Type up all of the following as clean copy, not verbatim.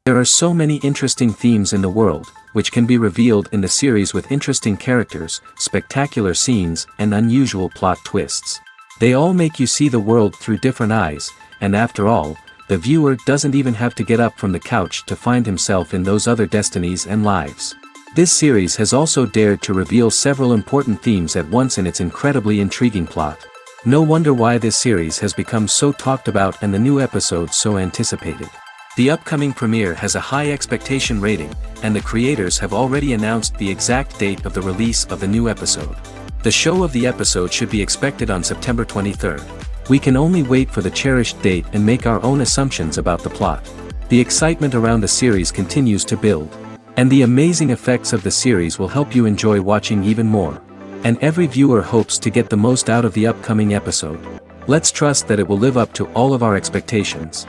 There are so many interesting themes in the world, which can be revealed in the series with interesting characters, spectacular scenes, and unusual plot twists. They all make you see the world through different eyes, and after all, the viewer doesn't even have to get up from the couch to find himself in those other destinies and lives. This series has also dared to reveal several important themes at once in its incredibly intriguing plot. No wonder why this series has become so talked about and the new episodes so anticipated. The upcoming premiere has a high expectation rating, and the creators have already announced the exact date of the release of the new episode. The show of the episode should be expected on September 23rd. We can only wait for the cherished date and make our own assumptions about the plot. The excitement around the series continues to build. And the amazing effects of the series will help you enjoy watching even more. And every viewer hopes to get the most out of the upcoming episode. Let's trust that it will live up to all of our expectations.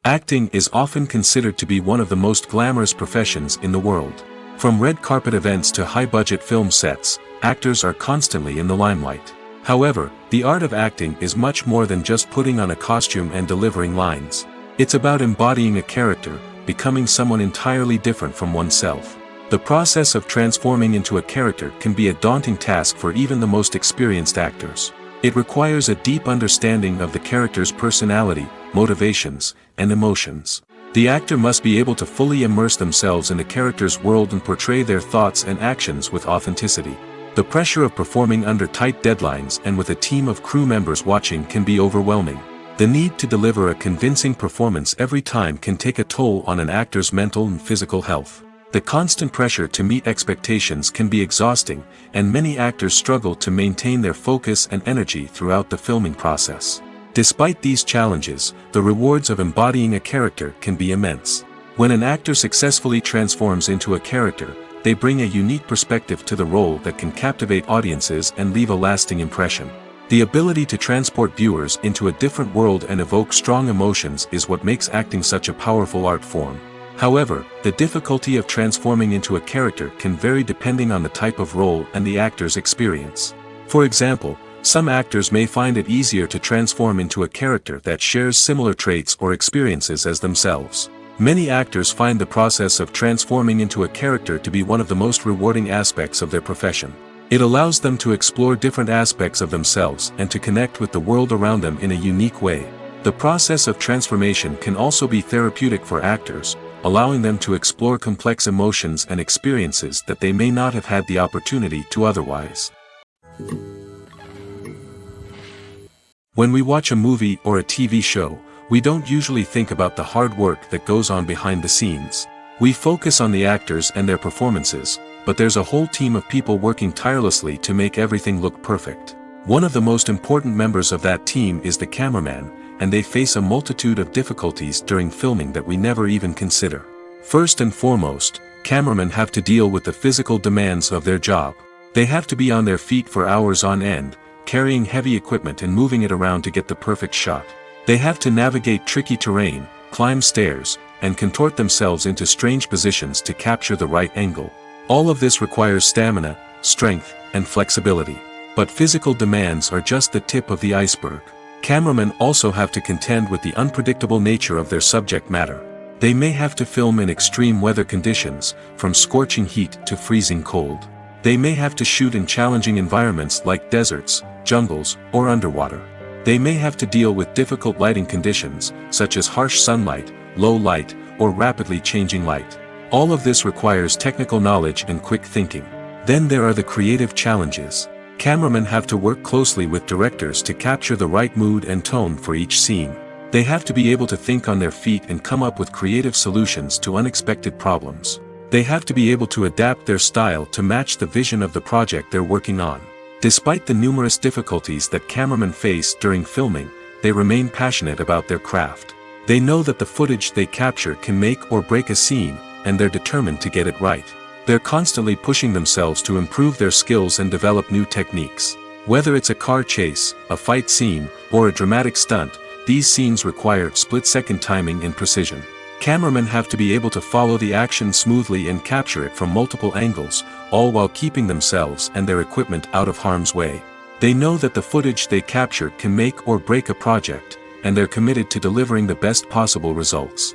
Acting is often considered to be one of the most glamorous professions in the world. From red carpet events to high-budget film sets, actors are constantly in the limelight. However, the art of acting is much more than just putting on a costume and delivering lines. It's about embodying a character, becoming someone entirely different from oneself. The process of transforming into a character can be a daunting task for even the most experienced actors. It requires a deep understanding of the character's personality, motivations, and emotions. The actor must be able to fully immerse themselves in the character's world and portray their thoughts and actions with authenticity. The pressure of performing under tight deadlines and with a team of crew members watching can be overwhelming. The need to deliver a convincing performance every time can take a toll on an actor's mental and physical health. The constant pressure to meet expectations can be exhausting, and many actors struggle to maintain their focus and energy throughout the filming process. Despite these challenges, the rewards of embodying a character can be immense. When an actor successfully transforms into a character, they bring a unique perspective to the role that can captivate audiences and leave a lasting impression. The ability to transport viewers into a different world and evoke strong emotions is what makes acting such a powerful art form. However, the difficulty of transforming into a character can vary depending on the type of role and the actor's experience. For example, some actors may find it easier to transform into a character that shares similar traits or experiences as themselves. Many actors find the process of transforming into a character to be one of the most rewarding aspects of their profession. It allows them to explore different aspects of themselves and to connect with the world around them in a unique way. The process of transformation can also be therapeutic for actors, allowing them to explore complex emotions and experiences that they may not have had the opportunity to otherwise. When we watch a movie or a TV show, we don't usually think about the hard work that goes on behind the scenes. We focus on the actors and their performances, but there's a whole team of people working tirelessly to make everything look perfect. One of the most important members of that team is the cameraman, and they face a multitude of difficulties during filming that we never even consider. First and foremost, cameramen have to deal with the physical demands of their job. They have to be on their feet for hours on end, carrying heavy equipment and moving it around to get the perfect shot. They have to navigate tricky terrain, climb stairs, and contort themselves into strange positions to capture the right angle. All of this requires stamina, strength, and flexibility. But physical demands are just the tip of the iceberg. Cameramen also have to contend with the unpredictable nature of their subject matter. They may have to film in extreme weather conditions, from scorching heat to freezing cold. They may have to shoot in challenging environments like deserts, jungles, or underwater. They may have to deal with difficult lighting conditions, such as harsh sunlight, low light, or rapidly changing light. All of this requires technical knowledge and quick thinking. Then there are the creative challenges. Cameramen have to work closely with directors to capture the right mood and tone for each scene. They have to be able to think on their feet and come up with creative solutions to unexpected problems. They have to be able to adapt their style to match the vision of the project they're working on. Despite the numerous difficulties that cameramen face during filming, they remain passionate about their craft. They know that the footage they capture can make or break a scene, and they're determined to get it right. They're constantly pushing themselves to improve their skills and develop new techniques. Whether it's a car chase, a fight scene, or a dramatic stunt, these scenes require split-second timing and precision. Cameramen have to be able to follow the action smoothly and capture it from multiple angles, all while keeping themselves and their equipment out of harm's way. They know that the footage they capture can make or break a project, and they're committed to delivering the best possible results.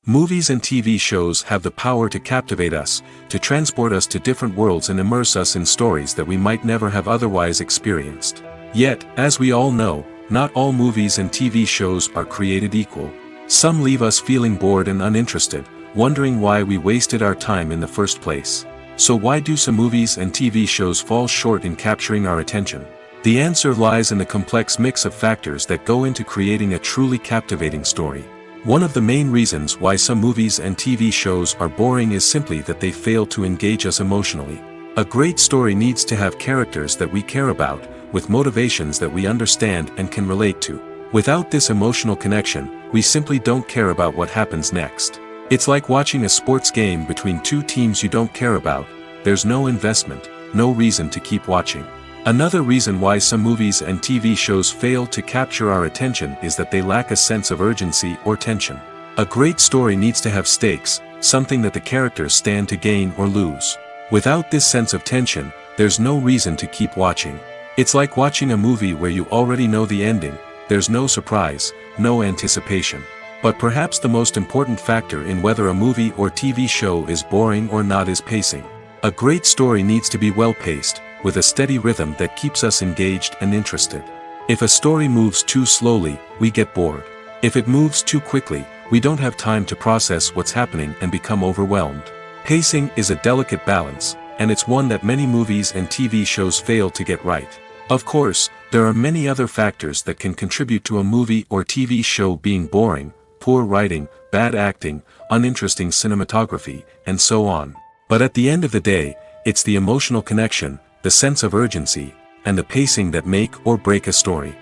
Movies and TV shows have the power to captivate us, to transport us to different worlds and immerse us in stories that we might never have otherwise experienced. Yet, as we all know, not all movies and TV shows are created equal. Some leave us feeling bored and uninterested, wondering why we wasted our time in the first place. So why do some movies and TV shows fall short in capturing our attention? The answer lies in the complex mix of factors that go into creating a truly captivating story. One of the main reasons why some movies and TV shows are boring is simply that they fail to engage us emotionally. A great story needs to have characters that we care about, with motivations that we understand and can relate to. Without this emotional connection, we simply don't care about what happens next. It's like watching a sports game between two teams you don't care about. There's no investment, no reason to keep watching. Another reason why some movies and TV shows fail to capture our attention is that they lack a sense of urgency or tension. A great story needs to have stakes, something that the characters stand to gain or lose. Without this sense of tension, there's no reason to keep watching. It's like watching a movie where you already know the ending. There's no surprise, no anticipation. But perhaps the most important factor in whether a movie or TV show is boring or not is pacing. A great story needs to be well-paced, with a steady rhythm that keeps us engaged and interested. If a story moves too slowly, we get bored. If it moves too quickly, we don't have time to process what's happening and become overwhelmed. Pacing is a delicate balance, and it's one that many movies and TV shows fail to get right. Of course, there are many other factors that can contribute to a movie or TV show being boring: poor writing, bad acting, uninteresting cinematography, and so on. But at the end of the day, it's the emotional connection, the sense of urgency, and the pacing that make or break a story.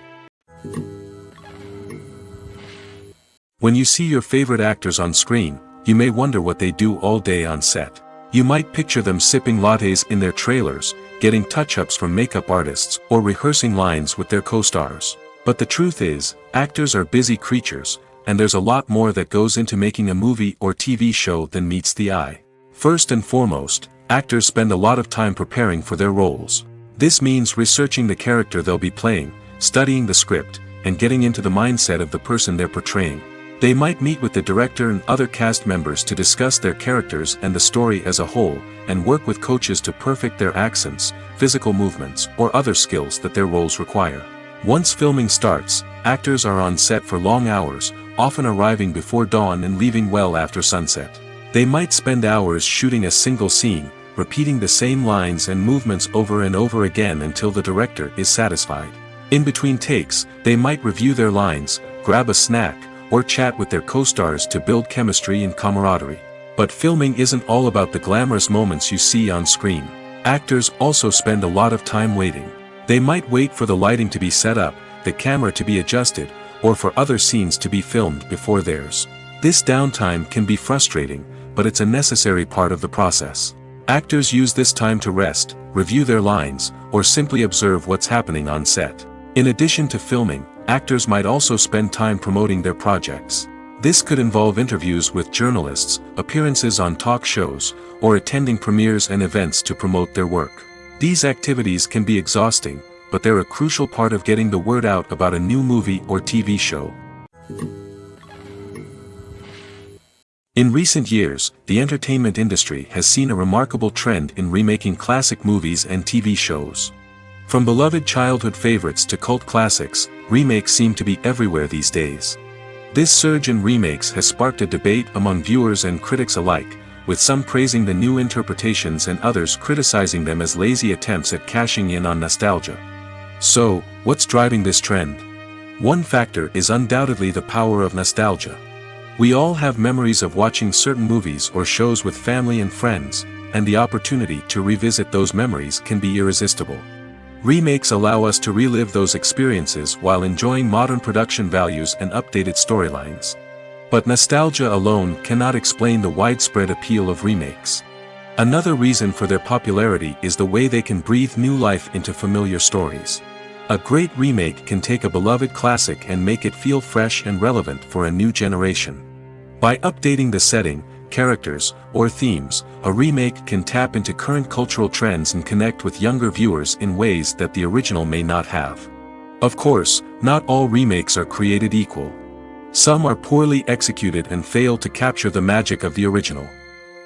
When you see your favorite actors on screen, you may wonder what they do all day on set. You might picture them sipping lattes in their trailers, getting touch-ups from makeup artists, or rehearsing lines with their co-stars. But the truth is, actors are busy creatures, and there's a lot more that goes into making a movie or TV show than meets the eye. First and foremost, actors spend a lot of time preparing for their roles. This means researching the character they'll be playing, studying the script, and getting into the mindset of the person they're portraying. They might meet with the director and other cast members to discuss their characters and the story as a whole, and work with coaches to perfect their accents, physical movements, or other skills that their roles require. Once filming starts, actors are on set for long hours, often arriving before dawn and leaving well after sunset. They might spend hours shooting a single scene, repeating the same lines and movements over and over again until the director is satisfied. In between takes, they might review their lines, grab a snack, or chat with their co-stars to build chemistry and camaraderie. But filming isn't all about the glamorous moments you see on screen. Actors also spend a lot of time waiting. They might wait for the lighting to be set up, the camera to be adjusted, or for other scenes to be filmed before theirs. This downtime can be frustrating, but it's a necessary part of the process. Actors use this time to rest, review their lines, or simply observe what's happening on set. In addition to filming, actors might also spend time promoting their projects. This could involve interviews with journalists, appearances on talk shows, or attending premieres and events to promote their work. These activities can be exhausting, but they're a crucial part of getting the word out about a new movie or TV show. In recent years, the entertainment industry has seen a remarkable trend in remaking classic movies and TV shows. From beloved childhood favorites to cult classics, remakes seem to be everywhere these days. This surge in remakes has sparked a debate among viewers and critics alike, with some praising the new interpretations and others criticizing them as lazy attempts at cashing in on nostalgia. So, what's driving this trend? One factor is undoubtedly the power of nostalgia. We all have memories of watching certain movies or shows with family and friends, and the opportunity to revisit those memories can be irresistible. Remakes allow us to relive those experiences while enjoying modern production values and updated storylines. But nostalgia alone cannot explain the widespread appeal of remakes. Another reason for their popularity is the way they can breathe new life into familiar stories. A great remake can take a beloved classic and make it feel fresh and relevant for a new generation. By updating the setting, characters, or themes, a remake can tap into current cultural trends and connect with younger viewers in ways that the original may not have. Of course, not all remakes are created equal. Some are poorly executed and fail to capture the magic of the original.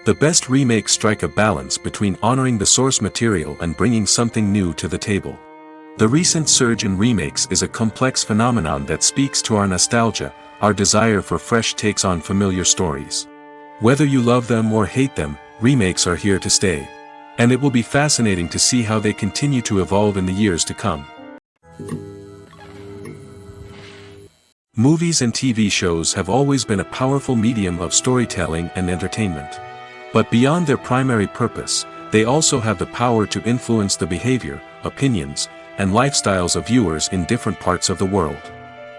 The best remakes strike a balance between honoring the source material and bringing something new to the table. The recent surge in remakes is a complex phenomenon that speaks to our nostalgia, our desire for fresh takes on familiar stories. Whether you love them or hate them, remakes are here to stay. And it will be fascinating to see how they continue to evolve in the years to come. Movies and TV shows have always been a powerful medium of storytelling and entertainment. But beyond their primary purpose, they also have the power to influence the behavior, opinions, and lifestyles of viewers in different parts of the world.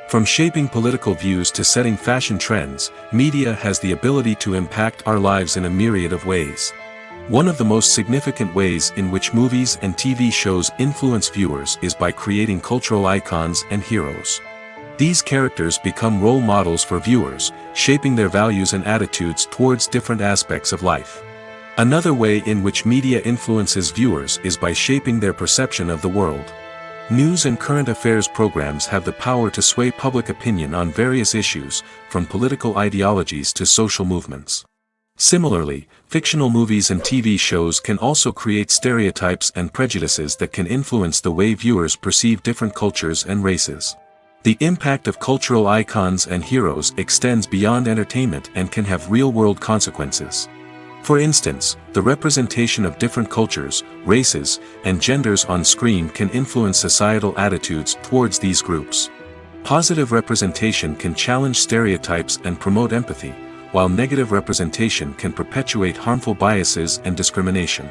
From shaping political views to setting fashion trends, media has the ability to impact our lives in a myriad of ways. One of the most significant ways in which movies and TV shows influence viewers is by creating cultural icons and heroes. These characters become role models for viewers, shaping their values and attitudes towards different aspects of life. Another way in which media influences viewers is by shaping their perception of the world. News and current affairs programs have the power to sway public opinion on various issues, from political ideologies to social movements. Similarly, fictional movies and TV shows can also create stereotypes and prejudices that can influence the way viewers perceive different cultures and races. The impact of cultural icons and heroes extends beyond entertainment and can have real-world consequences. For instance, the representation of different cultures, races, and genders on screen can influence societal attitudes towards these groups. Positive representation can challenge stereotypes and promote empathy, while negative representation can perpetuate harmful biases and discrimination.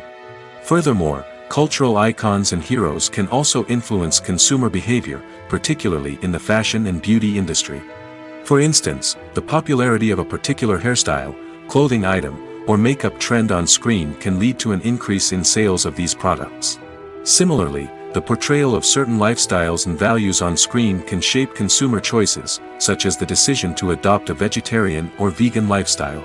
Furthermore, cultural icons and heroes can also influence consumer behavior, particularly in the fashion and beauty industry. For instance, the popularity of a particular hairstyle, clothing item, or makeup trend on screen can lead to an increase in sales of these products. Similarly, the portrayal of certain lifestyles and values on screen can shape consumer choices, such as the decision to adopt a vegetarian or vegan lifestyle.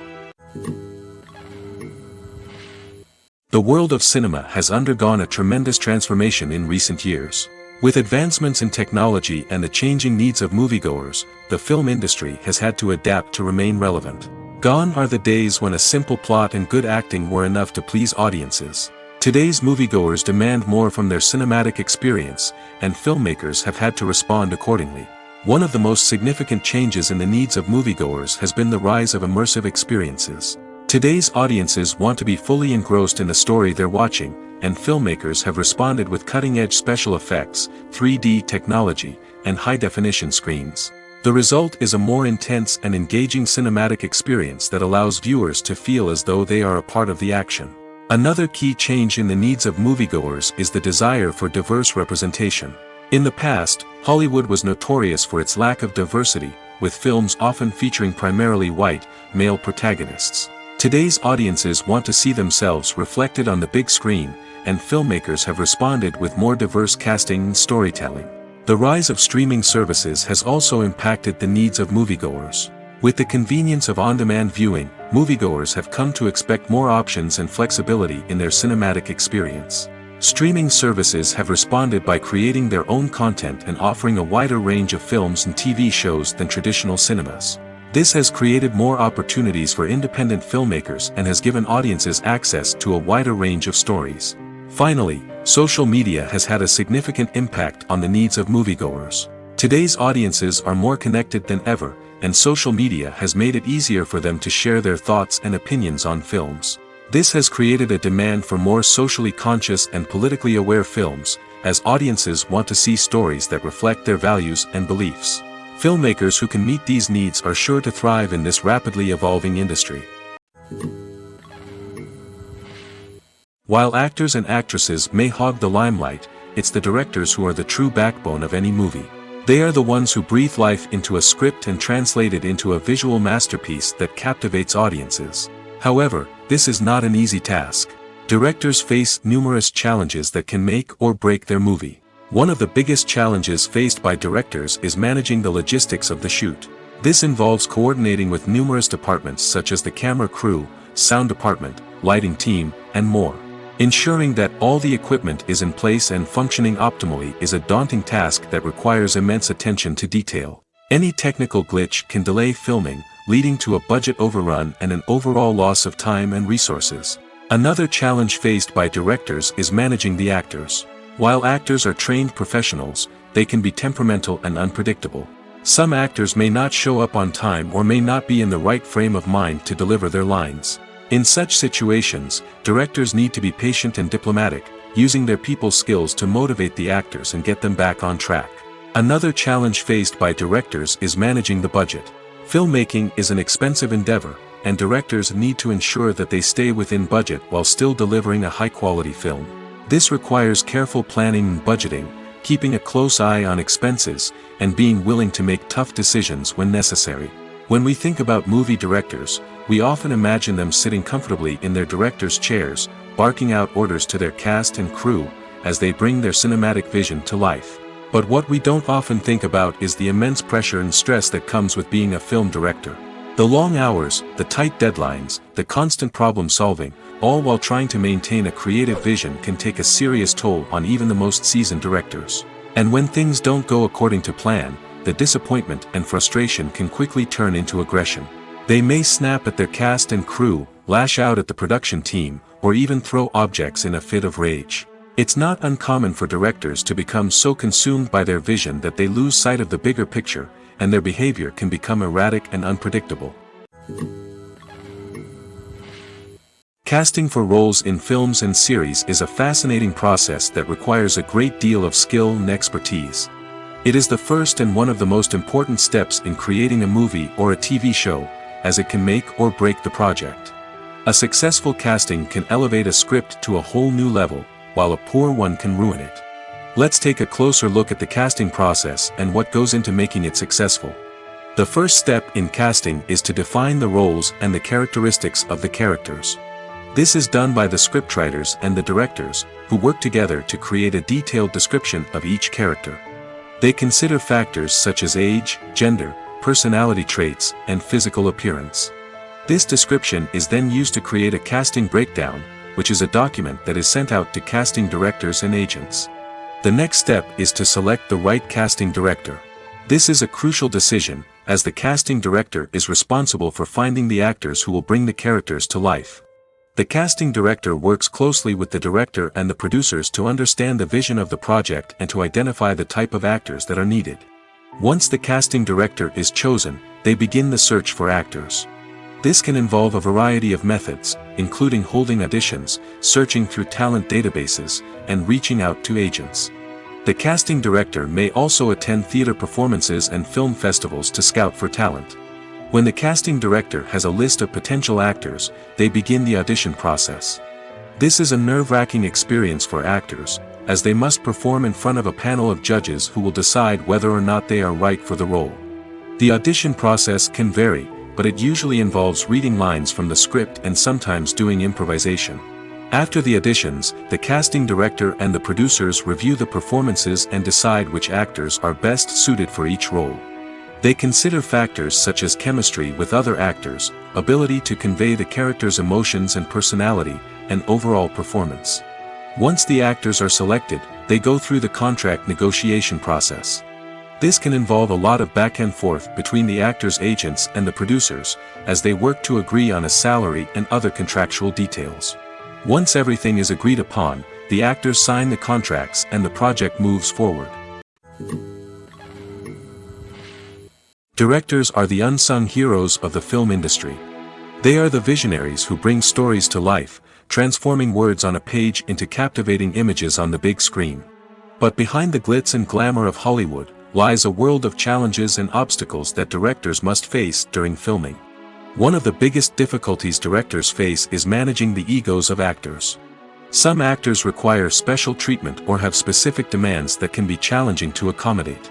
The world of cinema has undergone a tremendous transformation in recent years. With advancements in technology and the changing needs of moviegoers, the film industry has had to adapt to remain relevant. Gone are the days when a simple plot and good acting were enough to please audiences. Today's moviegoers demand more from their cinematic experience, and filmmakers have had to respond accordingly. One of the most significant changes in the needs of moviegoers has been the rise of immersive experiences. Today's audiences want to be fully engrossed in the story they're watching, and filmmakers have responded with cutting-edge special effects, 3D technology, and high-definition screens. The result is a more intense and engaging cinematic experience that allows viewers to feel as though they are a part of the action. Another key change in the needs of moviegoers is the desire for diverse representation. In the past, Hollywood was notorious for its lack of diversity, with films often featuring primarily white, male protagonists. Today's audiences want to see themselves reflected on the big screen, and filmmakers have responded with more diverse casting and storytelling. The rise of streaming services has also impacted the needs of moviegoers. With the convenience of on-demand viewing, moviegoers have come to expect more options and flexibility in their cinematic experience. Streaming services have responded by creating their own content and offering a wider range of films and TV shows than traditional cinemas. This has created more opportunities for independent filmmakers and has given audiences access to a wider range of stories. Finally, Social media has had a significant impact on the needs of moviegoers. Today's audiences are more connected than ever, and social media has made it easier for them to share their thoughts and opinions on films. This has created a demand for more socially conscious and politically aware films, as audiences want to see stories that reflect their values and beliefs. Filmmakers who can meet these needs are sure to thrive in this rapidly evolving industry. While actors and actresses may hog the limelight, it's the directors who are the true backbone of any movie. They are the ones who breathe life into a script and translate it into a visual masterpiece that captivates audiences. However, this is not an easy task. Directors face numerous challenges that can make or break their movie. One of the biggest challenges faced by directors is managing the logistics of the shoot. This involves coordinating with numerous departments such as the camera crew, sound department, lighting team, and more. Ensuring that all the equipment is in place and functioning optimally is a daunting task that requires immense attention to detail. Any technical glitch can delay filming, leading to a budget overrun and an overall loss of time and resources. Another challenge faced by directors is managing the actors. While actors are trained professionals, they can be temperamental and unpredictable. Some actors may not show up on time or may not be in the right frame of mind to deliver their lines. In such situations, directors need to be patient and diplomatic, using their people skills to motivate the actors and get them back on track. Another challenge faced by directors is managing the budget. Filmmaking is an expensive endeavor, and directors need to ensure that they stay within budget while still delivering a high-quality film. This requires careful planning and budgeting, keeping a close eye on expenses, and being willing to make tough decisions when necessary. When we think about movie directors, we often imagine them sitting comfortably in their director's chairs, barking out orders to their cast and crew, as they bring their cinematic vision to life. But what we don't often think about is the immense pressure and stress that comes with being a film director. The long hours, the tight deadlines, the constant problem solving, all while trying to maintain a creative vision can take a serious toll on even the most seasoned directors. And when things don't go according to plan, the disappointment and frustration can quickly turn into aggression. They may snap at their cast and crew, lash out at the production team, or even throw objects in a fit of rage. It's not uncommon for directors to become so consumed by their vision that they lose sight of the bigger picture, and their behavior can become erratic and unpredictable. Casting for roles in films and series is a fascinating process that requires a great deal of skill and expertise. It is the first and one of the most important steps in creating a movie or a TV show, as it can make or break the project. A successful casting can elevate a script to a whole new level, while a poor one can ruin it. Let's take a closer look at the casting process and what goes into making it successful. The first step in casting is to define the roles and the characteristics of the characters. This is done by the scriptwriters and the directors, who work together to create a detailed description of each character. They consider factors such as age, gender, personality traits, and physical appearance. This description is then used to create a casting breakdown, which is a document that is sent out to casting directors and agents. The next step is to select the right casting director. This is a crucial decision, as the casting director is responsible for finding the actors who will bring the characters to life. The casting director works closely with the director and the producers to understand the vision of the project and to identify the type of actors that are needed. Once the casting director is chosen, they begin the search for actors. This can involve a variety of methods, including holding auditions, searching through talent databases, and reaching out to agents. The casting director may also attend theater performances and film festivals to scout for talent. When the casting director has a list of potential actors, they begin the audition process. This is a nerve-wracking experience for actors, as they must perform in front of a panel of judges who will decide whether or not they are right for the role. The audition process can vary, but it usually involves reading lines from the script and sometimes doing improvisation. After the auditions, the casting director and the producers review the performances and decide which actors are best suited for each role. They consider factors such as chemistry with other actors, ability to convey the character's emotions and personality, and overall performance. Once the actors are selected, they go through the contract negotiation process. This can involve a lot of back and forth between the actors' agents and the producers, as they work to agree on a salary and other contractual details. Once everything is agreed upon, the actors sign the contracts and the project moves forward. Directors are the unsung heroes of the film industry. They are the visionaries who bring stories to life, transforming words on a page into captivating images on the big screen. But behind the glitz and glamour of Hollywood, lies a world of challenges and obstacles that directors must face during filming. One of the biggest difficulties directors face is managing the egos of actors. Some actors require special treatment or have specific demands that can be challenging to accommodate.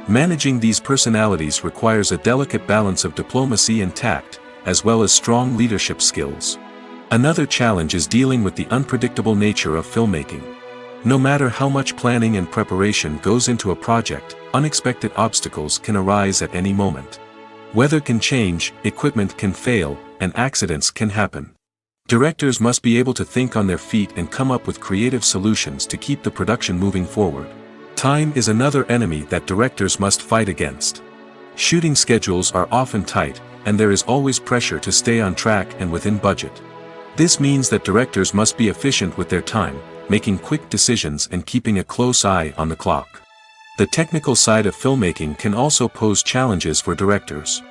Managing these personalities requires a delicate balance of diplomacy and tact, as well as strong leadership skills. Another challenge is dealing with the unpredictable nature of filmmaking. No matter how much planning and preparation goes into a project, unexpected obstacles can arise at any moment. Weather can change, equipment can fail, and accidents can happen. Directors must be able to think on their feet and come up with creative solutions to keep the production moving forward. Time is another enemy that directors must fight against. Shooting schedules are often tight, and there is always pressure to stay on track and within budget. This means that directors must be efficient with their time, making quick decisions and keeping a close eye on the clock. The technical side of filmmaking can also pose challenges for directors.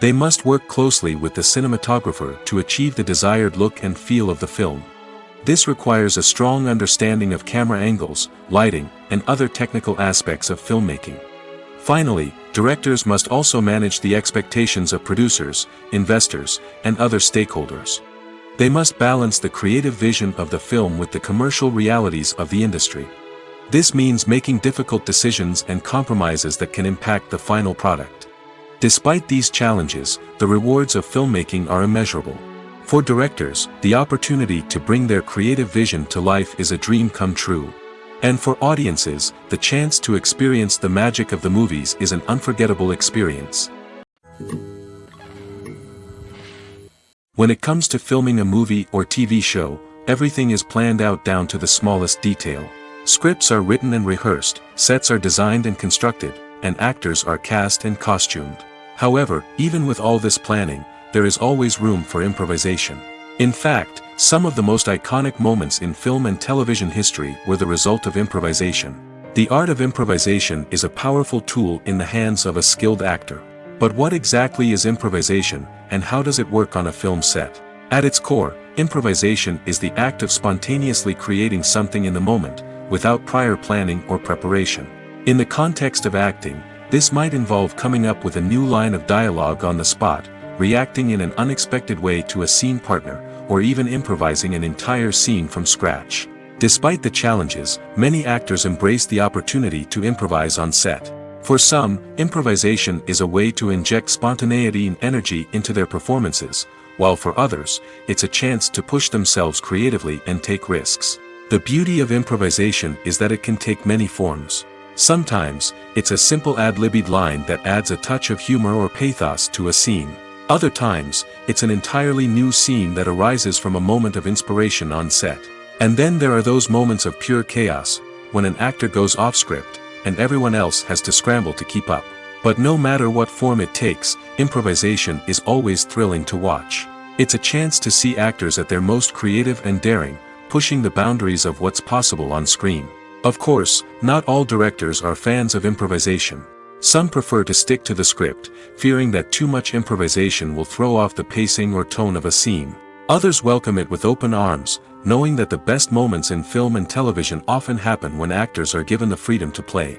They must work closely with the cinematographer to achieve the desired look and feel of the film. This requires a strong understanding of camera angles, lighting, and other technical aspects of filmmaking. Finally, directors must also manage the expectations of producers, investors, and other stakeholders. They must balance the creative vision of the film with the commercial realities of the industry. This means making difficult decisions and compromises that can impact the final product. Despite these challenges, the rewards of filmmaking are immeasurable. For directors, the opportunity to bring their creative vision to life is a dream come true. And for audiences, the chance to experience the magic of the movies is an unforgettable experience. When it comes to filming a movie or TV show, everything is planned out down to the smallest detail. Scripts are written and rehearsed, sets are designed and constructed, and actors are cast and costumed. However, even with all this planning, there is always room for improvisation. In fact, some of the most iconic moments in film and television history were the result of improvisation. The art of improvisation is a powerful tool in the hands of a skilled actor. But what exactly is improvisation, and how does it work on a film set? At its core, improvisation is the act of spontaneously creating something in the moment, without prior planning or preparation. In the context of acting, this might involve coming up with a new line of dialogue on the spot, reacting in an unexpected way to a scene partner, or even improvising an entire scene from scratch. Despite the challenges, many actors embrace the opportunity to improvise on set. For some, improvisation is a way to inject spontaneity and energy into their performances, while for others, it's a chance to push themselves creatively and take risks. The beauty of improvisation is that it can take many forms. Sometimes, it's a simple ad-libbed line that adds a touch of humor or pathos to a scene. Other times, it's an entirely new scene that arises from a moment of inspiration on set. And then there are those moments of pure chaos, when an actor goes off script, and everyone else has to scramble to keep up. But no matter what form it takes, improvisation is always thrilling to watch. It's a chance to see actors at their most creative and daring, pushing the boundaries of what's possible on screen. Of course, not all directors are fans of improvisation. Some prefer to stick to the script, fearing that too much improvisation will throw off the pacing or tone of a scene. Others welcome it with open arms, knowing that the best moments in film and television often happen when actors are given the freedom to play.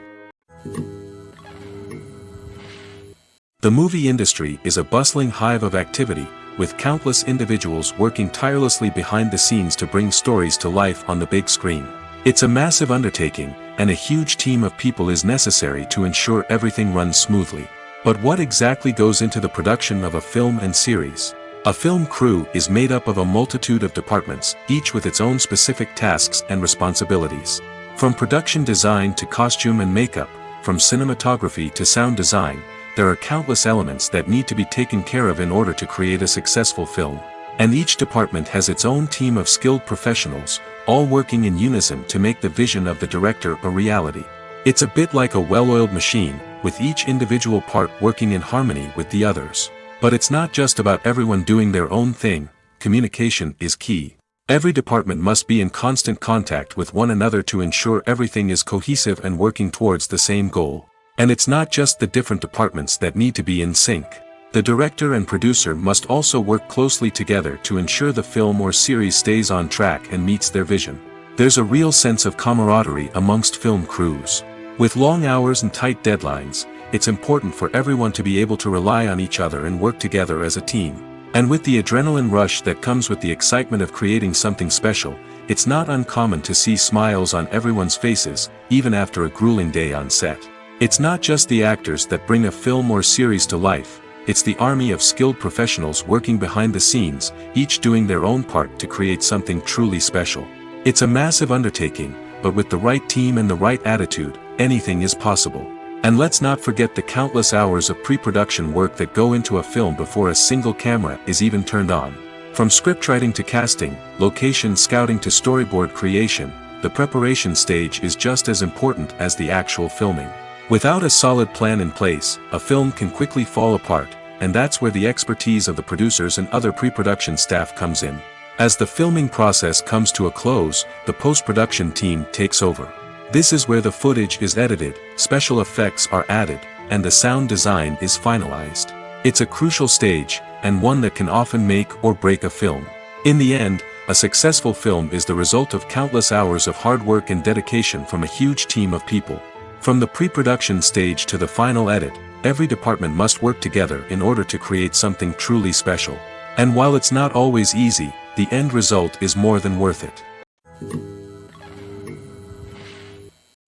The movie industry is a bustling hive of activity, with countless individuals working tirelessly behind the scenes to bring stories to life on the big screen. It's a massive undertaking, and a huge team of people is necessary to ensure everything runs smoothly. But what exactly goes into the production of a film and series? A film crew is made up of a multitude of departments, each with its own specific tasks and responsibilities. From production design to costume and makeup, from cinematography to sound design, there are countless elements that need to be taken care of in order to create a successful film. And each department has its own team of skilled professionals, all working in unison to make the vision of the director a reality. It's a bit like a well-oiled machine, with each individual part working in harmony with the others. But it's not just about everyone doing their own thing, communication is key. Every department must be in constant contact with one another to ensure everything is cohesive and working towards the same goal. And it's not just the different departments that need to be in sync. The director and producer must also work closely together to ensure the film or series stays on track and meets their vision. There's a real sense of camaraderie amongst film crews. With long hours and tight deadlines, it's important for everyone to be able to rely on each other and work together as a team. And with the adrenaline rush that comes with the excitement of creating something special, it's not uncommon to see smiles on everyone's faces, even after a grueling day on set. It's not just the actors that bring a film or series to life, it's the army of skilled professionals working behind the scenes, each doing their own part to create something truly special. It's a massive undertaking, but with the right team and the right attitude, anything is possible. And let's not forget the countless hours of pre-production work that go into a film before a single camera is even turned on. From scriptwriting to casting, location scouting to storyboard creation, the preparation stage is just as important as the actual filming. Without a solid plan in place, a film can quickly fall apart, and that's where the expertise of the producers and other pre-production staff comes in. As the filming process comes to a close, the post-production team takes over. This is where the footage is edited, special effects are added, and the sound design is finalized. It's a crucial stage, and one that can often make or break a film. In the end, a successful film is the result of countless hours of hard work and dedication from a huge team of people. From the pre-production stage to the final edit, every department must work together in order to create something truly special. And while it's not always easy, the end result is more than worth it.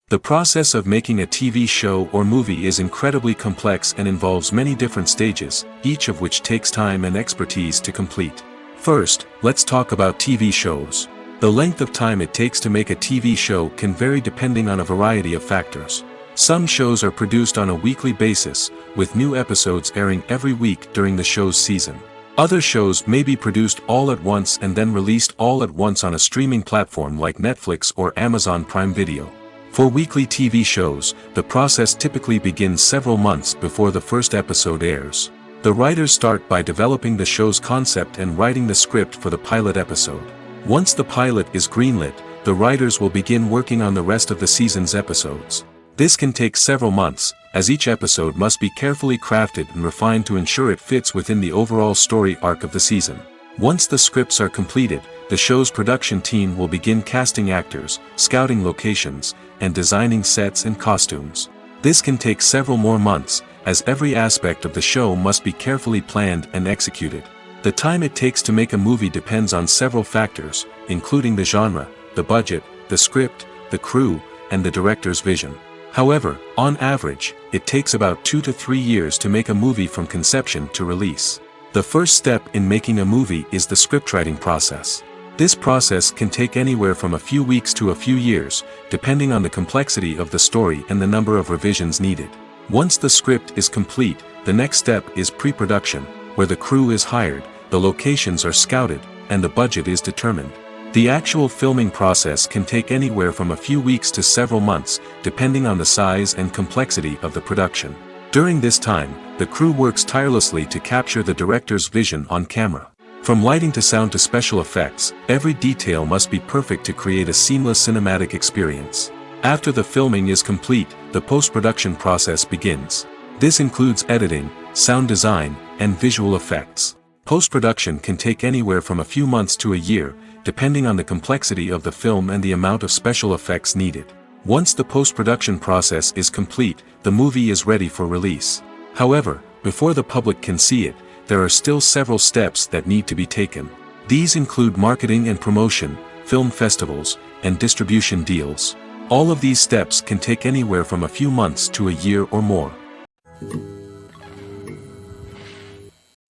The process of making a TV show or movie is incredibly complex and involves many different stages, each of which takes time and expertise to complete. First, let's talk about TV shows. The length of time it takes to make a TV show can vary depending on a variety of factors. Some shows are produced on a weekly basis, with new episodes airing every week during the show's season. Other shows may be produced all at once and then released all at once on a streaming platform like Netflix or Amazon Prime Video. For weekly TV shows, the process typically begins several months before the first episode airs. The writers start by developing the show's concept and writing the script for the pilot episode. Once the pilot is greenlit, the writers will begin working on the rest of the season's episodes. This can take several months, as each episode must be carefully crafted and refined to ensure it fits within the overall story arc of the season. Once the scripts are completed, the show's production team will begin casting actors, scouting locations, and designing sets and costumes. This can take several more months, as every aspect of the show must be carefully planned and executed. The time it takes to make a movie depends on several factors, including the genre, the budget, the script, the crew, and the director's vision. However, on average, it takes about 2 to 3 years to make a movie from conception to release. The first step in making a movie is the scriptwriting process. This process can take anywhere from a few weeks to a few years, depending on the complexity of the story and the number of revisions needed. Once the script is complete, the next step is pre-production, where the crew is hired, the locations are scouted, and the budget is determined. The actual filming process can take anywhere from a few weeks to several months, depending on the size and complexity of the production. During this time, the crew works tirelessly to capture the director's vision on camera. From lighting to sound to special effects, every detail must be perfect to create a seamless cinematic experience. After the filming is complete, the post-production process begins. This includes editing, sound design, and visual effects. Post-production can take anywhere from a few months to a year, depending on the complexity of the film and the amount of special effects needed. Once the post-production process is complete, the movie is ready for release. However, before the public can see it, there are still several steps that need to be taken. These include marketing and promotion, film festivals, and distribution deals. All of these steps can take anywhere from a few months to a year or more.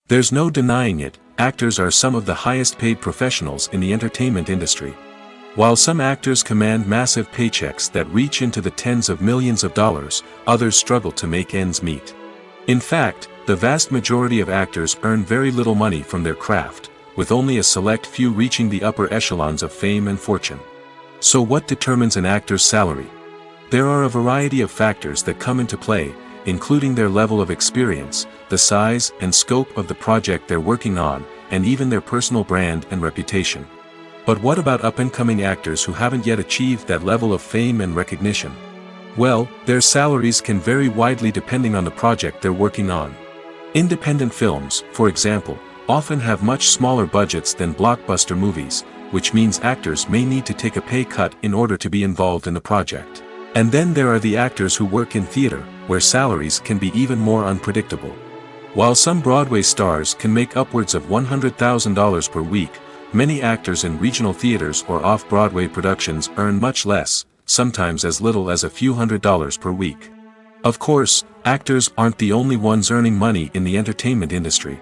There's no denying it, actors are some of the highest paid professionals in the entertainment industry. While some actors command massive paychecks that reach into the tens of millions of dollars, others struggle to make ends meet. In fact, the vast majority of actors earn very little money from their craft, with only a select few reaching the upper echelons of fame and fortune. So what determines an actor's salary? There are a variety of factors that come into play, including their level of experience, the size and scope of the project they're working on, and even their personal brand and reputation. But what about up-and-coming actors who haven't yet achieved that level of fame and recognition? Well, their salaries can vary widely depending on the project they're working on. Independent films, for example, often have much smaller budgets than blockbuster movies, which means actors may need to take a pay cut in order to be involved in the project. And then there are the actors who work in theater, where salaries can be even more unpredictable. While some Broadway stars can make upwards of $100,000 per week, many actors in regional theaters or off-Broadway productions earn much less, sometimes as little as a few $100s per week. Of course, actors aren't the only ones earning money in the entertainment industry.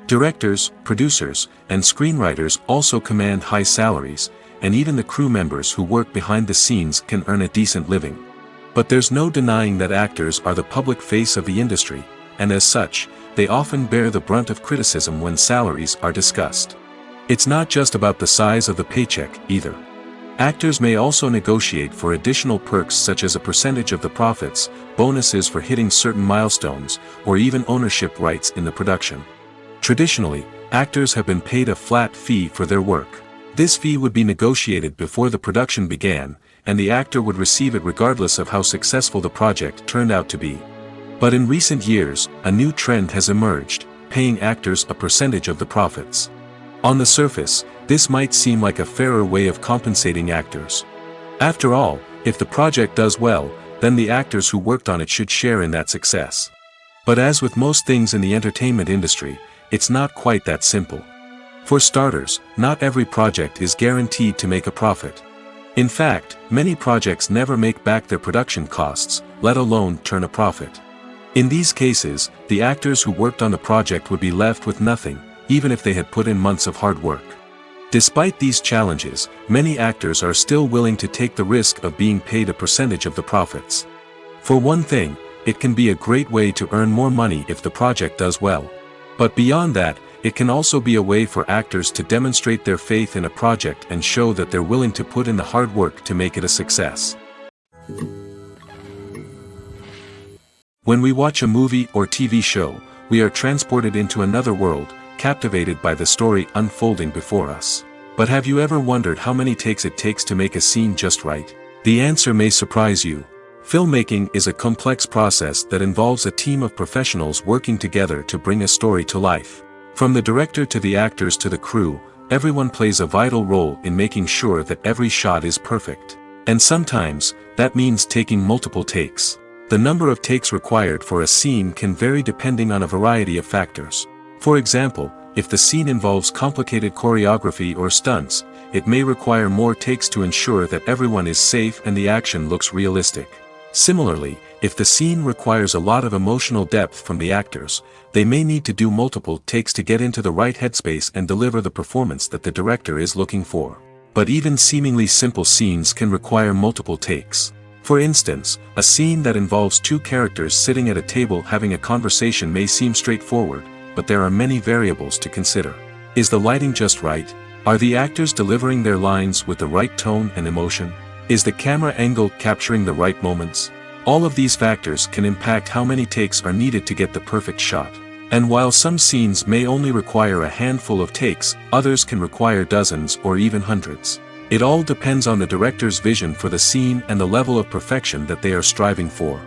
Directors, producers, and screenwriters also command high salaries, and even the crew members who work behind the scenes can earn a decent living. But there's no denying that actors are the public face of the industry, and as such, they often bear the brunt of criticism when salaries are discussed. It's not just about the size of the paycheck, either. Actors may also negotiate for additional perks such as a percentage of the profits, bonuses for hitting certain milestones, or even ownership rights in the production. Traditionally, actors have been paid a flat fee for their work. This fee would be negotiated before the production began, and the actor would receive it regardless of how successful the project turned out to be. But in recent years, a new trend has emerged, paying actors a percentage of the profits. On the surface, this might seem like a fairer way of compensating actors. After all, if the project does well, then the actors who worked on it should share in that success. But as with most things in the entertainment industry, it's not quite that simple. For starters, not every project is guaranteed to make a profit. In fact, many projects never make back their production costs, let alone turn a profit. In these cases, the actors who worked on the project would be left with nothing, even if they had put in months of hard work. Despite these challenges, many actors are still willing to take the risk of being paid a percentage of the profits. For one thing, it can be a great way to earn more money if the project does well. But beyond that, it can also be a way for actors to demonstrate their faith in a project and show that they're willing to put in the hard work to make it a success. When we watch a movie or TV show, we are transported into another world, captivated by the story unfolding before us. But have you ever wondered how many takes it takes to make a scene just right? The answer may surprise you. Filmmaking is a complex process that involves a team of professionals working together to bring a story to life. From the director to the actors to the crew, everyone plays a vital role in making sure that every shot is perfect. And sometimes, that means taking multiple takes. The number of takes required for a scene can vary depending on a variety of factors. For example, if the scene involves complicated choreography or stunts, it may require more takes to ensure that everyone is safe and the action looks realistic. Similarly, if the scene requires a lot of emotional depth from the actors, they may need to do multiple takes to get into the right headspace and deliver the performance that the director is looking for. But even seemingly simple scenes can require multiple takes. For instance, a scene that involves two characters sitting at a table having a conversation may seem straightforward, but there are many variables to consider. Is the lighting just right? Are the actors delivering their lines with the right tone and emotion? Is the camera angle capturing the right moments? All of these factors can impact how many takes are needed to get the perfect shot. And while some scenes may only require a handful of takes, others can require dozens or even hundreds. It all depends on the director's vision for the scene and the level of perfection that they are striving for.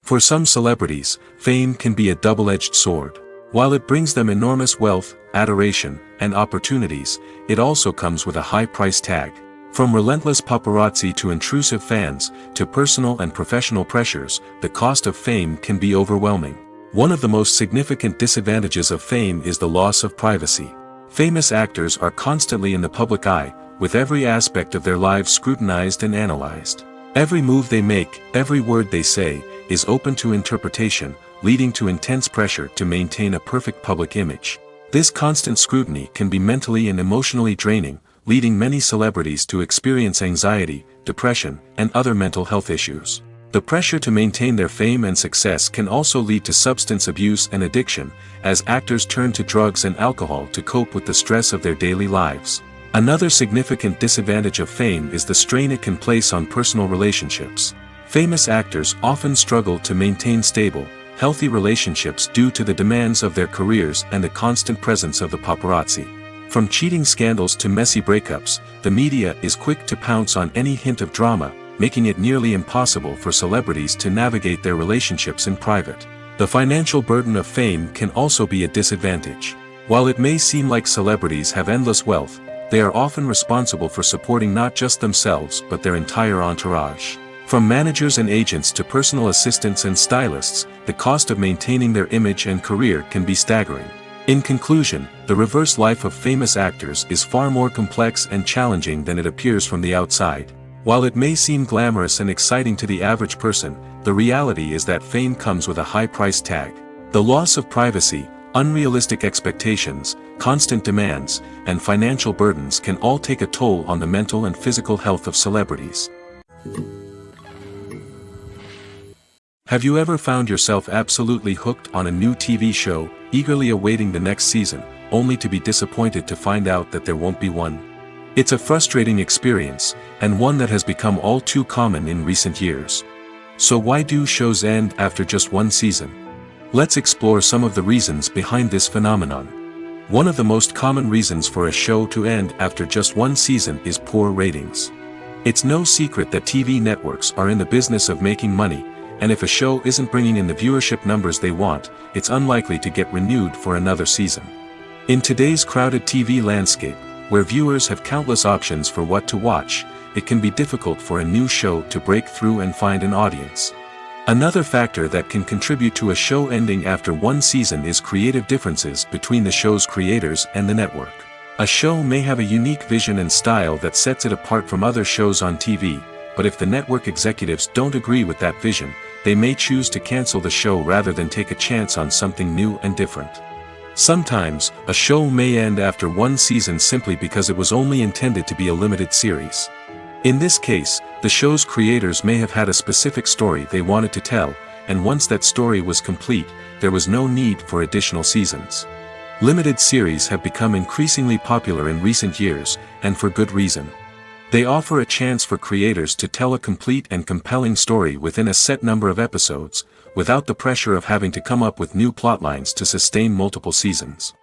For some celebrities, fame can be a double-edged sword. While it brings them enormous wealth, adoration, and opportunities, it also comes with a high price tag. From relentless paparazzi to intrusive fans, to personal and professional pressures, the cost of fame can be overwhelming. One of the most significant disadvantages of fame is the loss of privacy. Famous actors are constantly in the public eye, with every aspect of their lives scrutinized and analyzed. Every move they make, every word they say, is open to interpretation, leading to intense pressure to maintain a perfect public image. This constant scrutiny can be mentally and emotionally draining, leading many celebrities to experience anxiety, depression, and other mental health issues. The pressure to maintain their fame and success can also lead to substance abuse and addiction, as actors turn to drugs and alcohol to cope with the stress of their daily lives. Another significant disadvantage of fame is the strain it can place on personal relationships. Famous actors often struggle to maintain stable, healthy relationships due to the demands of their careers and the constant presence of the paparazzi. From cheating scandals to messy breakups, the media is quick to pounce on any hint of drama, making it nearly impossible for celebrities to navigate their relationships in private. The financial burden of fame can also be a disadvantage. While it may seem like celebrities have endless wealth, they are often responsible for supporting not just themselves but their entire entourage. From managers and agents to personal assistants and stylists, the cost of maintaining their image and career can be staggering. In conclusion, the reverse life of famous actors is far more complex and challenging than it appears from the outside. While it may seem glamorous and exciting to the average person, the reality is that fame comes with a high price tag. The loss of privacy, unrealistic expectations, constant demands, and financial burdens can all take a toll on the mental and physical health of celebrities. Have you ever found yourself absolutely hooked on a new TV show, eagerly awaiting the next season, only to be disappointed to find out that there won't be one? It's a frustrating experience, and one that has become all too common in recent years. So why do shows end after just one season? Let's explore some of the reasons behind this phenomenon. One of the most common reasons for a show to end after just one season is poor ratings. It's no secret that TV networks are in the business of making money, and if a show isn't bringing in the viewership numbers they want, it's unlikely to get renewed for another season. In today's crowded TV landscape, where viewers have countless options for what to watch, it can be difficult for a new show to break through and find an audience. Another factor that can contribute to a show ending after one season is creative differences between the show's creators and the network. A show may have a unique vision and style that sets it apart from other shows on TV, but if the network executives don't agree with that vision, they may choose to cancel the show rather than take a chance on something new and different. Sometimes, a show may end after one season simply because it was only intended to be a limited series. In this case, the show's creators may have had a specific story they wanted to tell, and once that story was complete, there was no need for additional seasons. Limited series have become increasingly popular in recent years, and for good reason. They offer a chance for creators to tell a complete and compelling story within a set number of episodes, without the pressure of having to come up with new plotlines to sustain multiple seasons.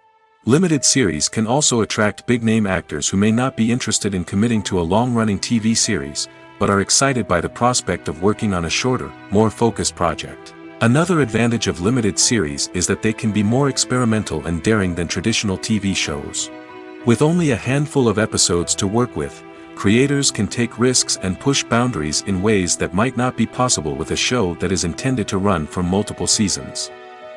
Limited series can also attract big-name actors who may not be interested in committing to a long-running TV series, but are excited by the prospect of working on a shorter, more focused project. Another advantage of limited series is that they can be more experimental and daring than traditional TV shows. With only a handful of episodes to work with, creators can take risks and push boundaries in ways that might not be possible with a show that is intended to run for multiple seasons.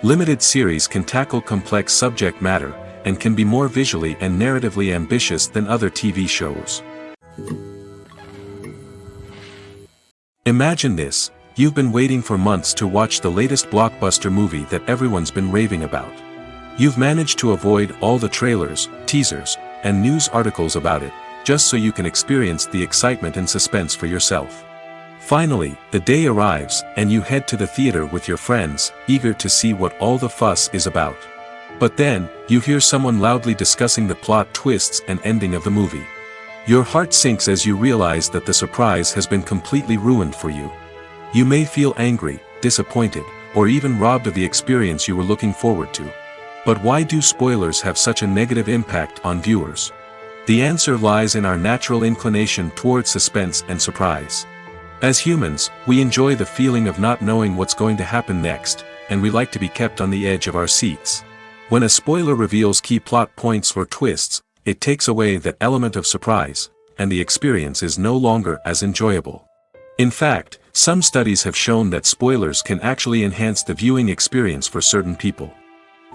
Limited series can tackle complex subject matter, and can be more visually and narratively ambitious than other TV shows. Imagine this: you've been waiting for months to watch the latest blockbuster movie that everyone's been raving about. You've managed to avoid all the trailers, teasers, and news articles about it, just so you can experience the excitement and suspense for yourself. Finally, the day arrives, and you head to the theater with your friends, eager to see what all the fuss is about. But then, you hear someone loudly discussing the plot twists and ending of the movie. Your heart sinks as you realize that the surprise has been completely ruined for you. You may feel angry, disappointed, or even robbed of the experience you were looking forward to. But why do spoilers have such a negative impact on viewers? The answer lies in our natural inclination towards suspense and surprise. As humans, we enjoy the feeling of not knowing what's going to happen next, and we like to be kept on the edge of our seats. When a spoiler reveals key plot points or twists, it takes away that element of surprise, and the experience is no longer as enjoyable. In fact, some studies have shown that spoilers can actually enhance the viewing experience for certain people.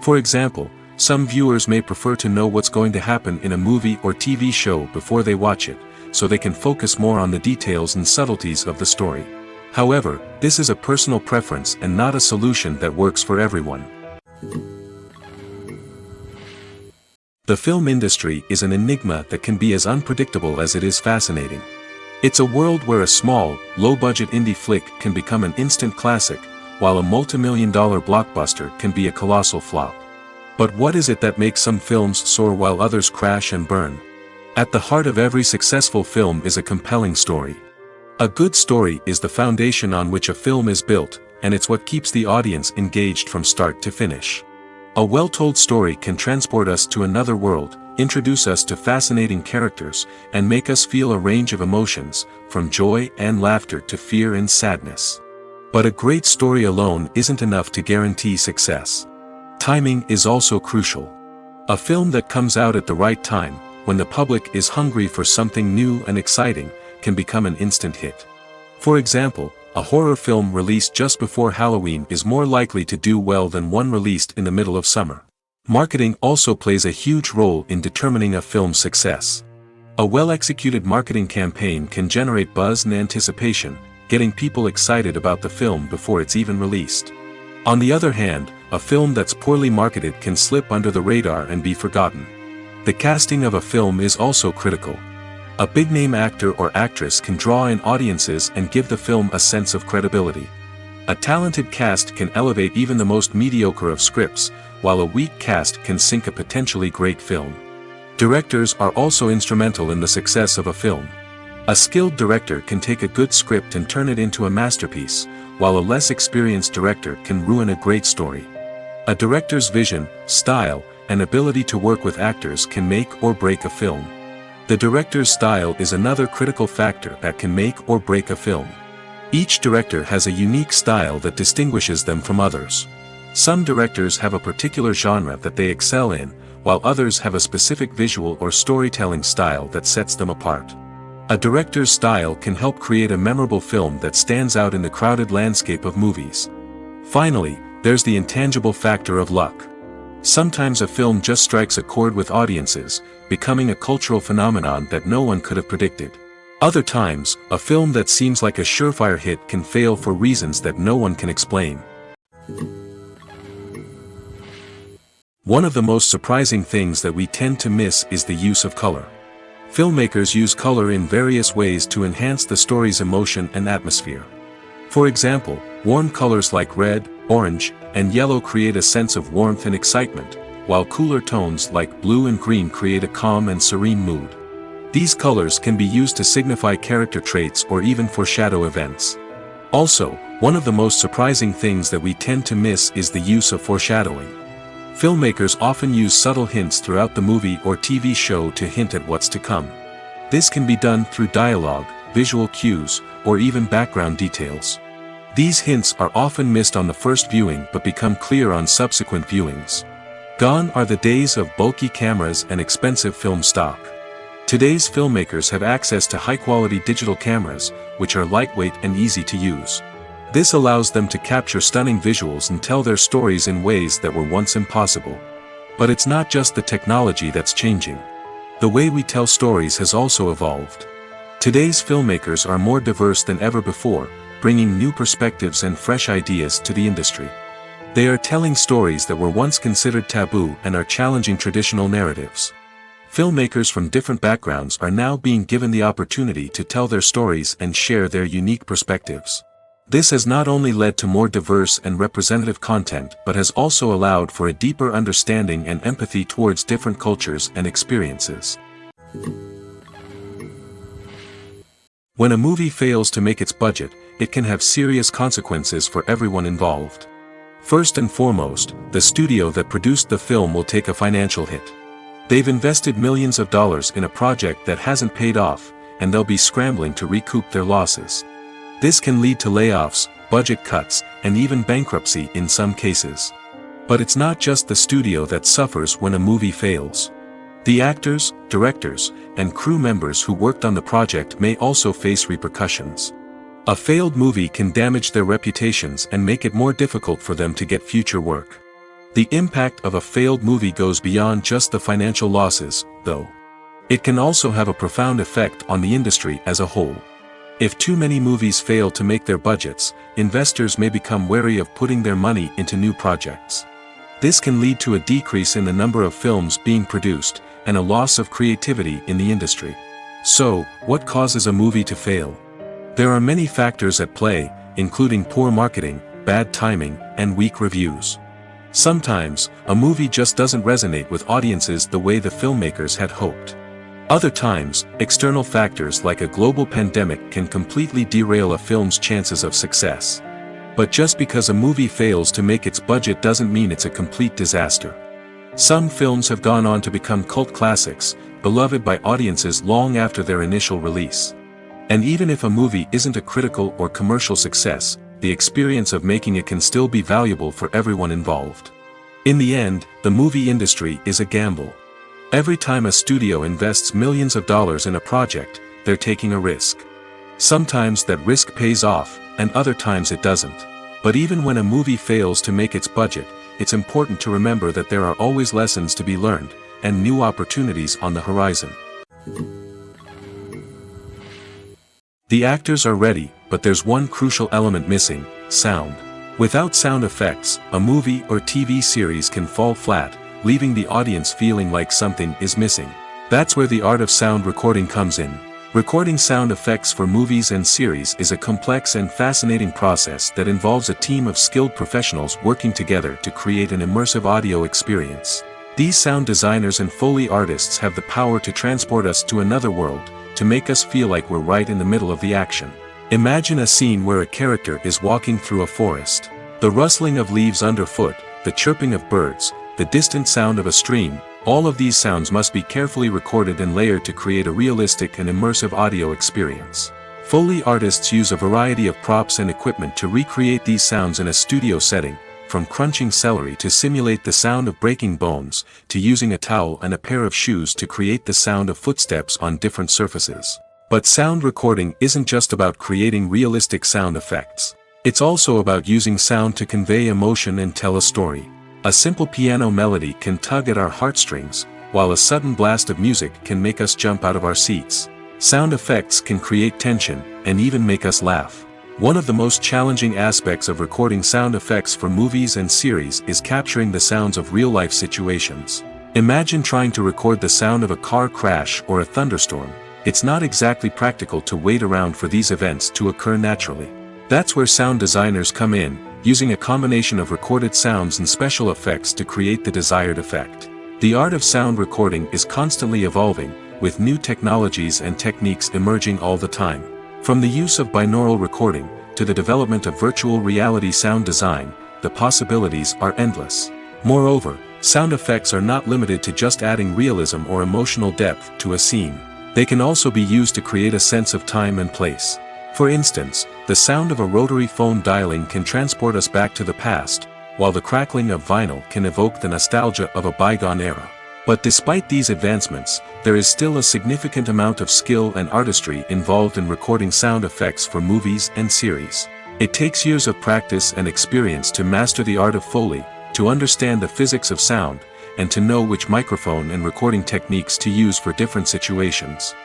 For example, some viewers may prefer to know what's going to happen in a movie or TV show before they watch it, so they can focus more on the details and subtleties of the story. However, this is a personal preference and not a solution that works for everyone. The film industry is an enigma that can be as unpredictable as it is fascinating. It's a world where a small, low-budget indie flick can become an instant classic, while a multi-million-dollar blockbuster can be a colossal flop. But what is it that makes some films soar while others crash and burn? At the heart of every successful film is a compelling story. A good story is the foundation on which a film is built, and it's what keeps the audience engaged from start to finish. A well-told story can transport us to another world, introduce us to fascinating characters, and make us feel a range of emotions, from joy and laughter to fear and sadness. But a great story alone isn't enough to guarantee success. Timing is also crucial. A film that comes out at the right time, when the public is hungry for something new and exciting, can become an instant hit. For example, a horror film released just before Halloween is more likely to do well than one released in the middle of summer. Marketing also plays a huge role in determining a film's success. A well-executed marketing campaign can generate buzz and anticipation, getting people excited about the film before it's even released. On the other hand, a film that's poorly marketed can slip under the radar and be forgotten. The casting of a film is also critical. A big-name actor or actress can draw in audiences and give the film a sense of credibility. A talented cast can elevate even the most mediocre of scripts, while a weak cast can sink a potentially great film. Directors are also instrumental in the success of a film. A skilled director can take a good script and turn it into a masterpiece, while a less experienced director can ruin a great story. A director's vision, style, and ability to work with actors can make or break a film. The director's style is another critical factor that can make or break a film. Each director has a unique style that distinguishes them from others. Some directors have a particular genre that they excel in, while others have a specific visual or storytelling style that sets them apart. A director's style can help create a memorable film that stands out in the crowded landscape of movies. Finally, there's the intangible factor of luck. Sometimes a film just strikes a chord with audiences, becoming a cultural phenomenon that no one could have predicted. Other times, a film that seems like a surefire hit can fail for reasons that no one can explain. One of the most surprising things that we tend to miss is the use of color. Filmmakers use color in various ways to enhance the story's emotion and atmosphere. For example, warm colors like red, orange, and yellow create a sense of warmth and excitement, while cooler tones like blue and green create a calm and serene mood. These colors can be used to signify character traits or even foreshadow events. Also, one of the most surprising things that we tend to miss is the use of foreshadowing. Filmmakers often use subtle hints throughout the movie or TV show to hint at what's to come. This can be done through dialogue, visual cues, or even background details. These hints are often missed on the first viewing but become clear on subsequent viewings. Gone are the days of bulky cameras and expensive film stock. Today's filmmakers have access to high-quality digital cameras, which are lightweight and easy to use. This allows them to capture stunning visuals and tell their stories in ways that were once impossible. But it's not just the technology that's changing. The way we tell stories has also evolved. Today's filmmakers are more diverse than ever before, bringing new perspectives and fresh ideas to the industry. They are telling stories that were once considered taboo and are challenging traditional narratives. Filmmakers from different backgrounds are now being given the opportunity to tell their stories and share their unique perspectives. This has not only led to more diverse and representative content but has also allowed for a deeper understanding and empathy towards different cultures and experiences. When a movie fails to make its budget, it can have serious consequences for everyone involved. First and foremost, the studio that produced the film will take a financial hit. They've invested millions of dollars in a project that hasn't paid off, and they'll be scrambling to recoup their losses. This can lead to layoffs, budget cuts, and even bankruptcy in some cases. But it's not just the studio that suffers when a movie fails. The actors, directors, and crew members who worked on the project may also face repercussions. A failed movie can damage their reputations and make it more difficult for them to get future work. The impact of a failed movie goes beyond just the financial losses, though. It can also have a profound effect on the industry as a whole. If too many movies fail to make their budgets, investors may become wary of putting their money into new projects. This can lead to a decrease in the number of films being produced, and a loss of creativity in the industry. So, what causes a movie to fail? There are many factors at play, including poor marketing, bad timing, and weak reviews. Sometimes, a movie just doesn't resonate with audiences the way the filmmakers had hoped. Other times, external factors like a global pandemic can completely derail a film's chances of success. But just because a movie fails to make its budget doesn't mean it's a complete disaster. Some films have gone on to become cult classics, beloved by audiences long after their initial release. And even if a movie isn't a critical or commercial success, the experience of making it can still be valuable for everyone involved. In the end, the movie industry is a gamble. Every time a studio invests millions of dollars in a project, they're taking a risk. Sometimes that risk pays off, and other times it doesn't. But even when a movie fails to make its budget, it's important to remember that there are always lessons to be learned, and new opportunities on the horizon. The actors are ready, but there's one crucial element missing: sound. Without sound effects, a movie or TV series can fall flat, leaving the audience feeling like something is missing. That's where the art of sound recording comes in. Recording sound effects for movies and series is a complex and fascinating process that involves a team of skilled professionals working together to create an immersive audio experience. These sound designers and Foley artists have the power to transport us to another world, to make us feel like we're right in the middle of the action. Imagine a scene where a character is walking through a forest. The rustling of leaves underfoot, the chirping of birds, the distant sound of a stream, all of these sounds must be carefully recorded and layered to create a realistic and immersive audio experience. Foley artists use a variety of props and equipment to recreate these sounds in a studio setting, from crunching celery to simulate the sound of breaking bones, to using a towel and a pair of shoes to create the sound of footsteps on different surfaces. But sound recording isn't just about creating realistic sound effects. It's also about using sound to convey emotion and tell a story. A simple piano melody can tug at our heartstrings, while a sudden blast of music can make us jump out of our seats. Sound effects can create tension, and even make us laugh. One of the most challenging aspects of recording sound effects for movies and series is capturing the sounds of real-life situations. Imagine trying to record the sound of a car crash or a thunderstorm. It's not exactly practical to wait around for these events to occur naturally. That's where sound designers come in, using a combination of recorded sounds and special effects to create the desired effect. The art of sound recording is constantly evolving, with new technologies and techniques emerging all the time. From the use of binaural recording, to the development of virtual reality sound design, the possibilities are endless. Moreover, sound effects are not limited to just adding realism or emotional depth to a scene. They can also be used to create a sense of time and place. For instance, the sound of a rotary phone dialing can transport us back to the past, while the crackling of vinyl can evoke the nostalgia of a bygone era. But despite these advancements, there is still a significant amount of skill and artistry involved in recording sound effects for movies and series. It takes years of practice and experience to master the art of Foley, to understand the physics of sound, and to know which microphone and recording techniques to use for different situations.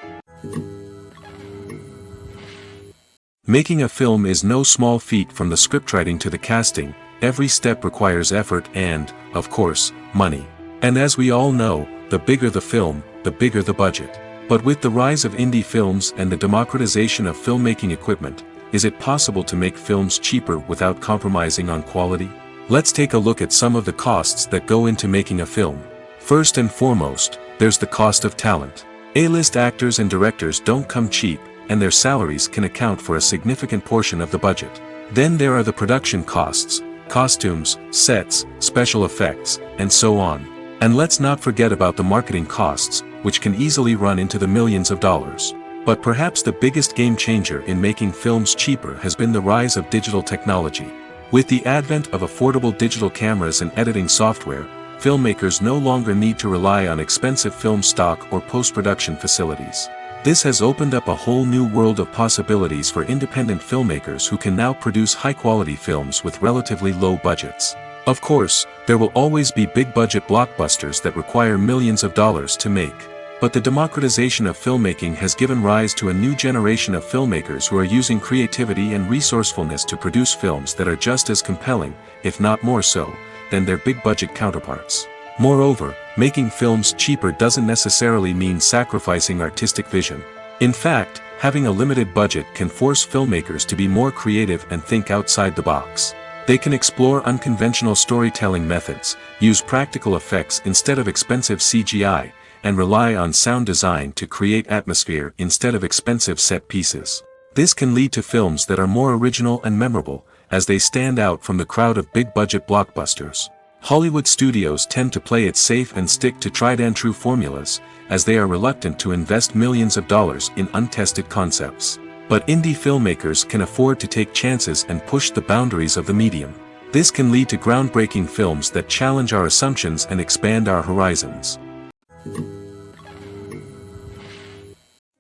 Making a film is no small feat. From the scriptwriting to the casting, every step requires effort and, of course, money. And as we all know, the bigger the film, the bigger the budget. But with the rise of indie films and the democratization of filmmaking equipment, is it possible to make films cheaper without compromising on quality? Let's take a look at some of the costs that go into making a film. First and foremost, there's the cost of talent. A-list actors and directors don't come cheap, and their salaries can account for a significant portion of the budget. Then there are the production costs, costumes, sets, special effects, and so on. And let's not forget about the marketing costs, which can easily run into the millions of dollars. But perhaps the biggest game changer in making films cheaper has been the rise of digital technology. With the advent of affordable digital cameras and editing software, filmmakers no longer need to rely on expensive film stock or post-production facilities. This has opened up a whole new world of possibilities for independent filmmakers who can now produce high-quality films with relatively low budgets. Of course, there will always be big-budget blockbusters that require millions of dollars to make. But the democratization of filmmaking has given rise to a new generation of filmmakers who are using creativity and resourcefulness to produce films that are just as compelling, if not more so, than their big-budget counterparts. Moreover, making films cheaper doesn't necessarily mean sacrificing artistic vision. In fact, having a limited budget can force filmmakers to be more creative and think outside the box. They can explore unconventional storytelling methods, use practical effects instead of expensive CGI, and rely on sound design to create atmosphere instead of expensive set pieces. This can lead to films that are more original and memorable, as they stand out from the crowd of big-budget blockbusters. Hollywood studios tend to play it safe and stick to tried-and-true formulas, as they are reluctant to invest millions of dollars in untested concepts. But indie filmmakers can afford to take chances and push the boundaries of the medium. This can lead to groundbreaking films that challenge our assumptions and expand our horizons.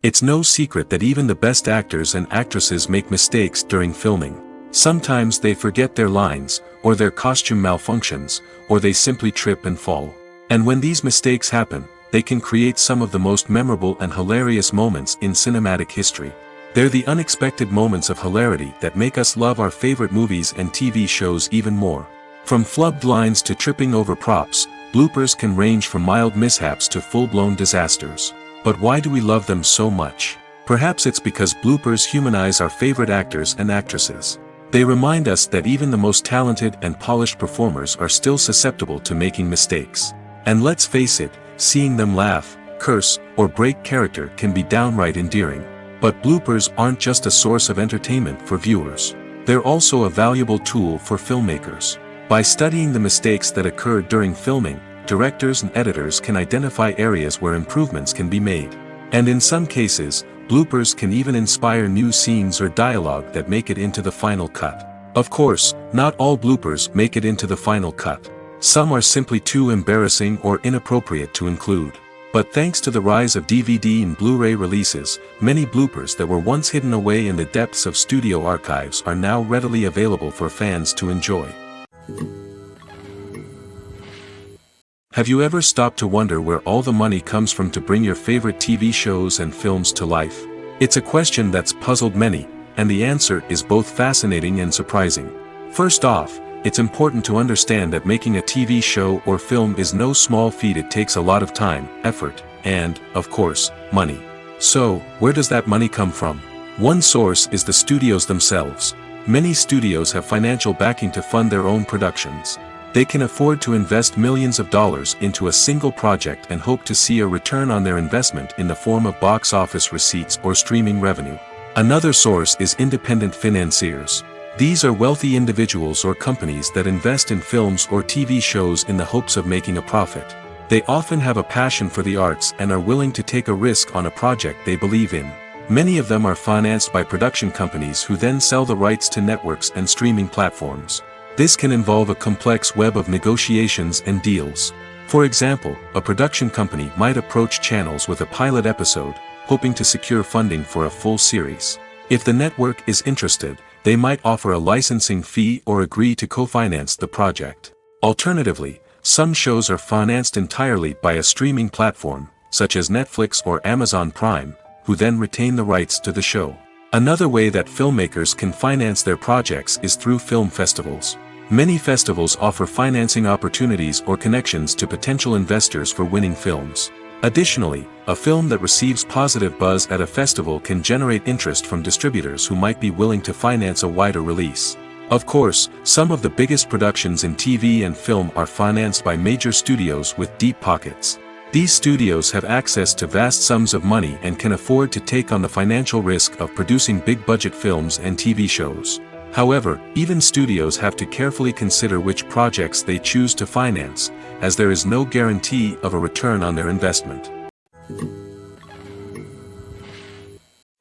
It's no secret that even the best actors and actresses make mistakes during filming. Sometimes they forget their lines, or their costume malfunctions, or they simply trip and fall. And when these mistakes happen, they can create some of the most memorable and hilarious moments in cinematic history. They're the unexpected moments of hilarity that make us love our favorite movies and TV shows even more. From flubbed lines to tripping over props, bloopers can range from mild mishaps to full-blown disasters. But why do we love them so much? Perhaps it's because bloopers humanize our favorite actors and actresses. They remind us that even the most talented and polished performers are still susceptible to making mistakes. And let's face it, seeing them laugh, curse, or break character can be downright endearing. But bloopers aren't just a source of entertainment for viewers. They're also a valuable tool for filmmakers. By studying the mistakes that occurred during filming, directors and editors can identify areas where improvements can be made. And in some cases, bloopers can even inspire new scenes or dialogue that make it into the final cut. Of course, not all bloopers make it into the final cut. Some are simply too embarrassing or inappropriate to include. But thanks to the rise of DVD and Blu-ray releases, many bloopers that were once hidden away in the depths of studio archives are now readily available for fans to enjoy. Have you ever stopped to wonder where all the money comes from to bring your favorite TV shows and films to life? It's a question that's puzzled many, and the answer is both fascinating and surprising. First off, it's important to understand that making a TV show or film is no small feat. It takes a lot of time, effort, and, of course, money. So, where does that money come from? One source is the studios themselves. Many studios have financial backing to fund their own productions. They can afford to invest millions of dollars into a single project and hope to see a return on their investment in the form of box office receipts or streaming revenue. Another source is independent financiers. These are wealthy individuals or companies that invest in films or TV shows in the hopes of making a profit. They often have a passion for the arts and are willing to take a risk on a project they believe in. Many of them are financed by production companies who then sell the rights to networks and streaming platforms. This can involve a complex web of negotiations and deals. For example, a production company might approach channels with a pilot episode, hoping to secure funding for a full series. If the network is interested, they might offer a licensing fee or agree to co-finance the project. Alternatively, some shows are financed entirely by a streaming platform, such as Netflix or Amazon Prime, who then retain the rights to the show. Another way that filmmakers can finance their projects is through film festivals. Many festivals offer financing opportunities or connections to potential investors for winning films. Additionally, a film that receives positive buzz at a festival can generate interest from distributors who might be willing to finance a wider release. Of course, some of the biggest productions in TV and film are financed by major studios with deep pockets. These studios have access to vast sums of money and can afford to take on the financial risk of producing big-budget films and TV shows. However, even studios have to carefully consider which projects they choose to finance, as there is no guarantee of a return on their investment.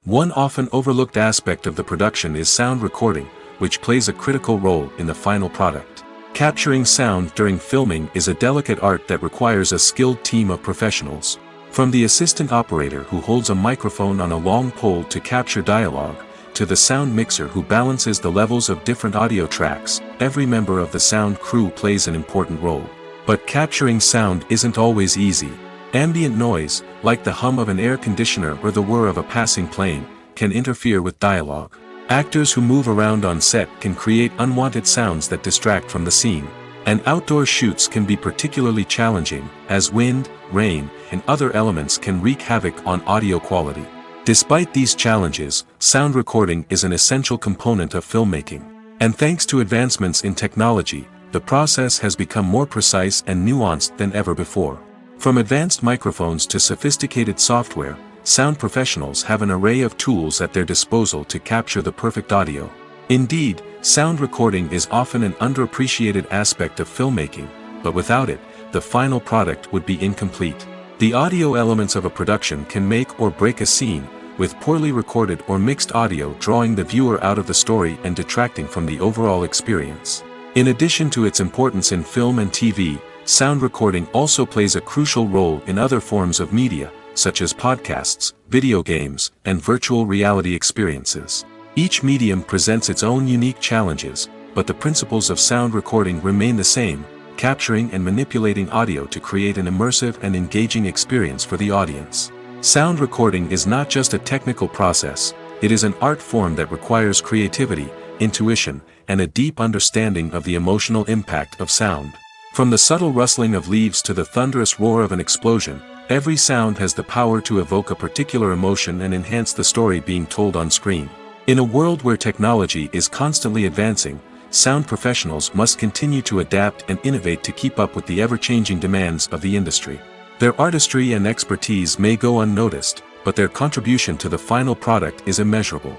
One often overlooked aspect of the production is sound recording, which plays a critical role in the final product. Capturing sound during filming is a delicate art that requires a skilled team of professionals. From the assistant operator who holds a microphone on a long pole to capture dialogue, to the sound mixer who balances the levels of different audio tracks, every member of the sound crew plays an important role. But capturing sound isn't always easy. Ambient noise, like the hum of an air conditioner or the whir of a passing plane, can interfere with dialogue. Actors who move around on set can create unwanted sounds that distract from the scene. And outdoor shoots can be particularly challenging, as wind, rain, and other elements can wreak havoc on audio quality. Despite these challenges, sound recording is an essential component of filmmaking. And thanks to advancements in technology, the process has become more precise and nuanced than ever before. From advanced microphones to sophisticated software, sound professionals have an array of tools at their disposal to capture the perfect audio. Indeed, Sound recording is often an underappreciated aspect of filmmaking, but without it, the final product would be incomplete. The audio elements of a production can make or break a scene, with poorly recorded or mixed audio drawing the viewer out of the story and detracting from the overall experience. In addition to its importance in film and TV, sound recording also plays a crucial role in other forms of media, such as podcasts, video games, and virtual reality experiences. Each medium presents its own unique challenges, but the principles of sound recording remain the same, capturing and manipulating audio to create an immersive and engaging experience for the audience. Sound recording is not just a technical process, it is an art form that requires creativity, intuition, and a deep understanding of the emotional impact of sound. From the subtle rustling of leaves to the thunderous roar of an explosion, every sound has the power to evoke a particular emotion and enhance the story being told on screen. In a world where technology is constantly advancing, sound professionals must continue to adapt and innovate to keep up with the ever-changing demands of the industry. Their artistry and expertise may go unnoticed, but their contribution to the final product is immeasurable.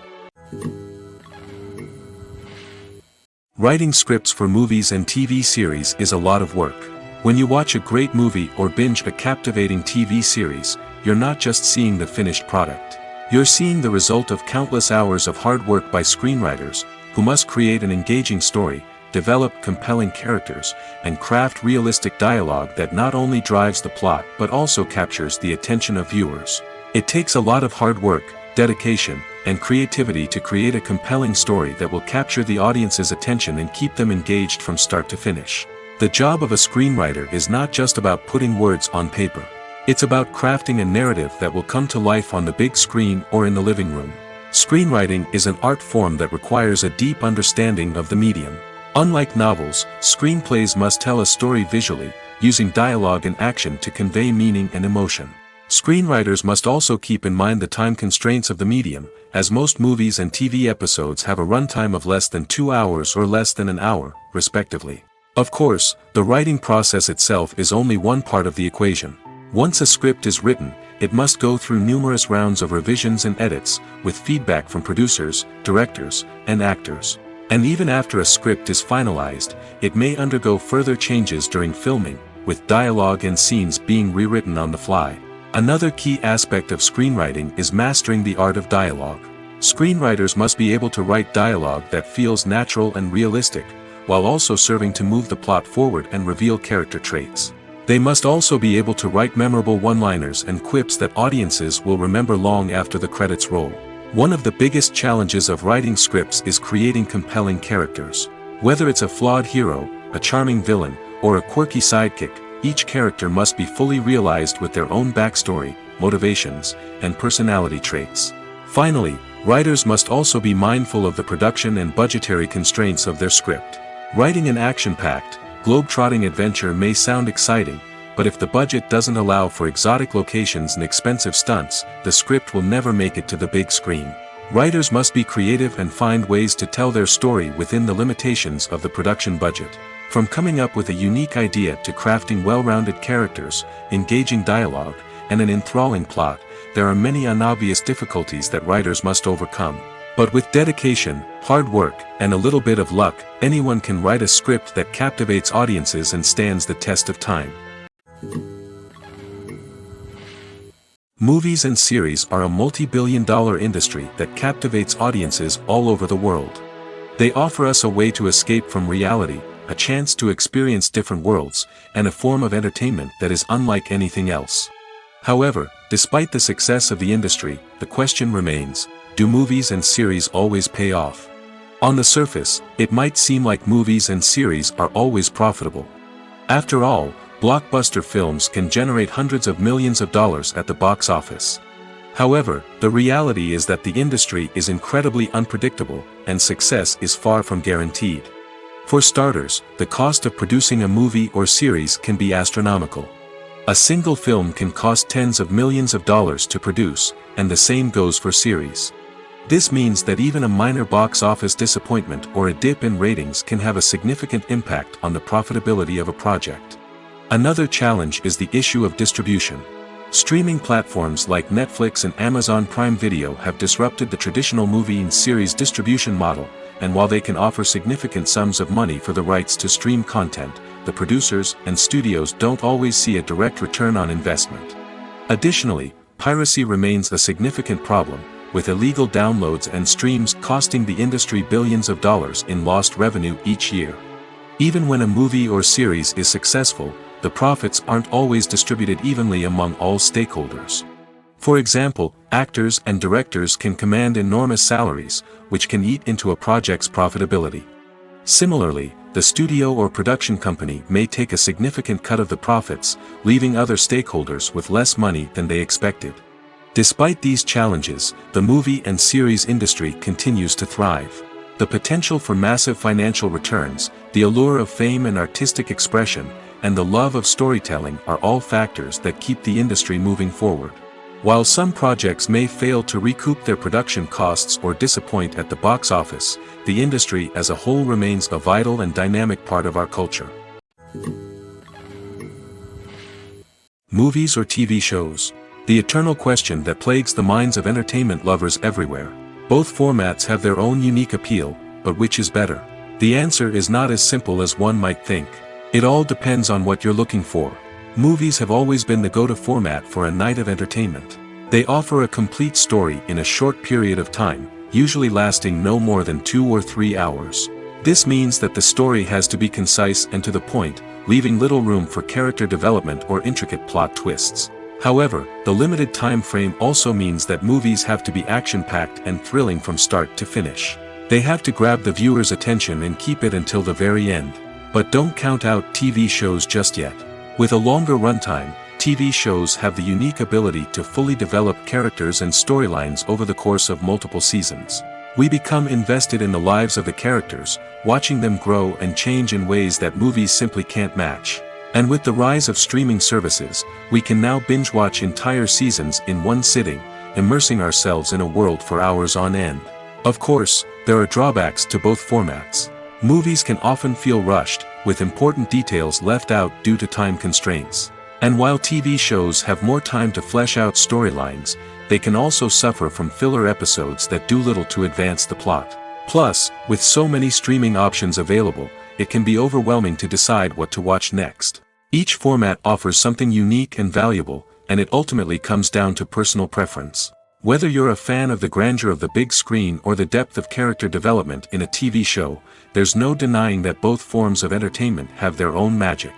Writing scripts for movies and TV series is a lot of work. When you watch a great movie or binge a captivating TV series, you're not just seeing the finished product. You're seeing the result of countless hours of hard work by screenwriters, who must create an engaging story, develop compelling characters, and craft realistic dialogue that not only drives the plot but also captures the attention of viewers. It takes a lot of hard work, dedication, and creativity to create a compelling story that will capture the audience's attention and keep them engaged from start to finish. The job of a screenwriter is not just about putting words on paper. It's about crafting a narrative that will come to life on the big screen or in the living room. Screenwriting is an art form that requires a deep understanding of the medium. Unlike novels, screenplays must tell a story visually, using dialogue and action to convey meaning and emotion. Screenwriters must also keep in mind the time constraints of the medium, as most movies and TV episodes have a runtime of less than 2 hours or less than an hour, respectively. Of course, the writing process itself is only one part of the equation. Once a script is written, it must go through numerous rounds of revisions and edits, with feedback from producers, directors, and actors. And even after a script is finalized, it may undergo further changes during filming, with dialogue and scenes being rewritten on the fly. Another key aspect of screenwriting is mastering the art of dialogue. Screenwriters must be able to write dialogue that feels natural and realistic, while also serving to move the plot forward and reveal character traits. They must also be able to write memorable one-liners and quips that audiences will remember long after the credits roll. One of the biggest challenges of writing scripts is creating compelling characters. Whether it's a flawed hero, a charming villain, or a quirky sidekick, each character must be fully realized with their own backstory, motivations, and personality traits. Finally, writers must also be mindful of the production and budgetary constraints of their script. Writing an action-packed, globe-trotting adventure may sound exciting, but if the budget doesn't allow for exotic locations and expensive stunts, the script will never make it to the big screen. Writers must be creative and find ways to tell their story within the limitations of the production budget. From coming up with a unique idea to crafting well-rounded characters, engaging dialogue, and an enthralling plot, there are many unobvious difficulties that writers must overcome. But with dedication, hard work, and a little bit of luck, anyone can write a script that captivates audiences and stands the test of time. Movies and series are a multi-billion-dollar industry that captivates audiences all over the world. They offer us a way to escape from reality, a chance to experience different worlds, and a form of entertainment that is unlike anything else. However, despite the success of the industry, the question remains, do movies and series always pay off? On the surface, it might seem like movies and series are always profitable. After all, blockbuster films can generate hundreds of millions of dollars at the box office. However, the reality is that the industry is incredibly unpredictable, and success is far from guaranteed. For starters, the cost of producing a movie or series can be astronomical. A single film can cost tens of millions of dollars to produce, and the same goes for series. This means that even a minor box office disappointment or a dip in ratings can have a significant impact on the profitability of a project. Another challenge is the issue of distribution. Streaming platforms like Netflix and Amazon Prime Video have disrupted the traditional movie and series distribution model, and while they can offer significant sums of money for the rights to stream content, the producers and studios don't always see a direct return on investment. Additionally, piracy remains a significant problem, with illegal downloads and streams costing the industry billions of dollars in lost revenue each year. Even when a movie or series is successful, the profits aren't always distributed evenly among all stakeholders. For example, actors and directors can command enormous salaries, which can eat into a project's profitability. Similarly, the studio or production company may take a significant cut of the profits, leaving other stakeholders with less money than they expected. Despite these challenges, the movie and series industry continues to thrive. The potential for massive financial returns, the allure of fame and artistic expression, and the love of storytelling are all factors that keep the industry moving forward. While some projects may fail to recoup their production costs or disappoint at the box office, the industry as a whole remains a vital and dynamic part of our culture. Movies or TV shows? The eternal question that plagues the minds of entertainment lovers everywhere. Both formats have their own unique appeal, but which is better? The answer is not as simple as one might think. It all depends on what you're looking for. Movies have always been the go-to format for a night of entertainment. They offer a complete story in a short period of time, usually lasting no more than 2 or 3 hours. This means that the story has to be concise and to the point, leaving little room for character development or intricate plot twists. However, the limited time frame also means that movies have to be action-packed and thrilling from start to finish. They have to grab the viewer's attention and keep it until the very end. But don't count out TV shows just yet. With a longer runtime, TV shows have the unique ability to fully develop characters and storylines over the course of multiple seasons. We become invested in the lives of the characters, watching them grow and change in ways that movies simply can't match. And with the rise of streaming services, we can now binge-watch entire seasons in one sitting, immersing ourselves in a world for hours on end. Of course, there are drawbacks to both formats. Movies can often feel rushed, with important details left out due to time constraints. And while TV shows have more time to flesh out storylines, they can also suffer from filler episodes that do little to advance the plot. Plus, with so many streaming options available, it can be overwhelming to decide what to watch next. Each format offers something unique and valuable, and it ultimately comes down to personal preference. Whether you're a fan of the grandeur of the big screen or the depth of character development in a TV show, there's no denying that both forms of entertainment have their own magic.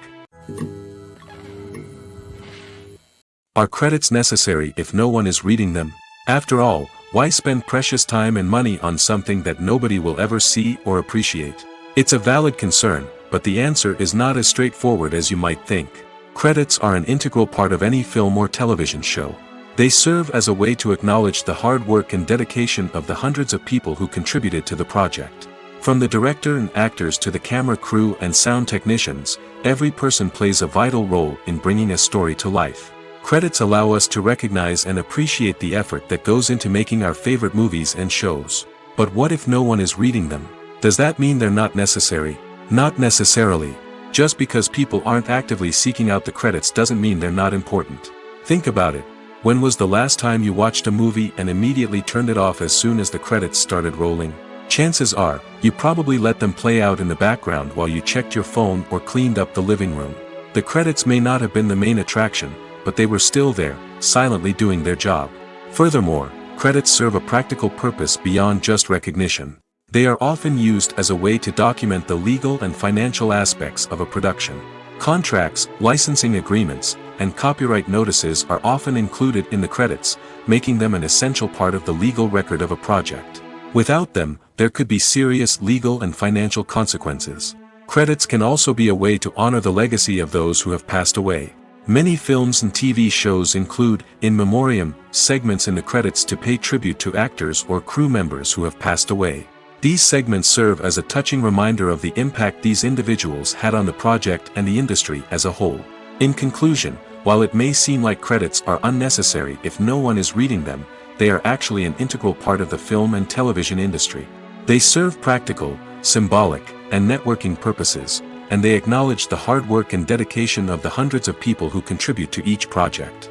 Are credits necessary if no one is reading them? After all, why spend precious time and money on something that nobody will ever see or appreciate? It's a valid concern, but the answer is not as straightforward as you might think. Credits are an integral part of any film or television show. They serve as a way to acknowledge the hard work and dedication of the hundreds of people who contributed to the project. From the director and actors to the camera crew and sound technicians, every person plays a vital role in bringing a story to life. Credits allow us to recognize and appreciate the effort that goes into making our favorite movies and shows. But what if no one is reading them? Does that mean they're not necessary? Not necessarily. Just because people aren't actively seeking out the credits doesn't mean they're not important. Think about it. When was the last time you watched a movie and immediately turned it off as soon as the credits started rolling? Chances are, you probably let them play out in the background while you checked your phone or cleaned up the living room. The credits may not have been the main attraction, but they were still there, silently doing their job. Furthermore, credits serve a practical purpose beyond just recognition. They are often used as a way to document the legal and financial aspects of a production. Contracts, licensing agreements, and copyright notices are often included in the credits, making them an essential part of the legal record of a project. Without them, there could be serious legal and financial consequences. Credits can also be a way to honor the legacy of those who have passed away. Many films and TV shows include, in memoriam, segments in the credits to pay tribute to actors or crew members who have passed away. These segments serve as a touching reminder of the impact these individuals had on the project and the industry as a whole. In conclusion, while it may seem like credits are unnecessary if no one is reading them, they are actually an integral part of the film and television industry. They serve practical, symbolic, and networking purposes, and they acknowledge the hard work and dedication of the hundreds of people who contribute to each project.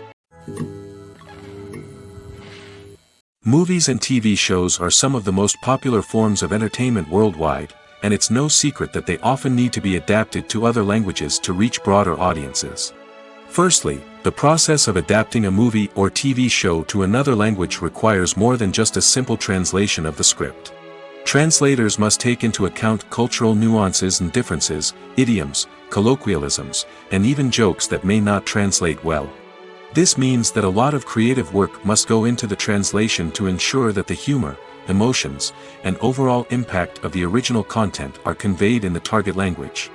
Movies and TV shows are some of the most popular forms of entertainment worldwide, and it's no secret that they often need to be adapted to other languages to reach broader audiences. Firstly, the process of adapting a movie or TV show to another language requires more than just a simple translation of the script. Translators must take into account cultural nuances and differences, idioms, colloquialisms, and even jokes that may not translate well. This means that a lot of creative work must go into the translation to ensure that the humor, emotions, and overall impact of the original content are conveyed in the target language.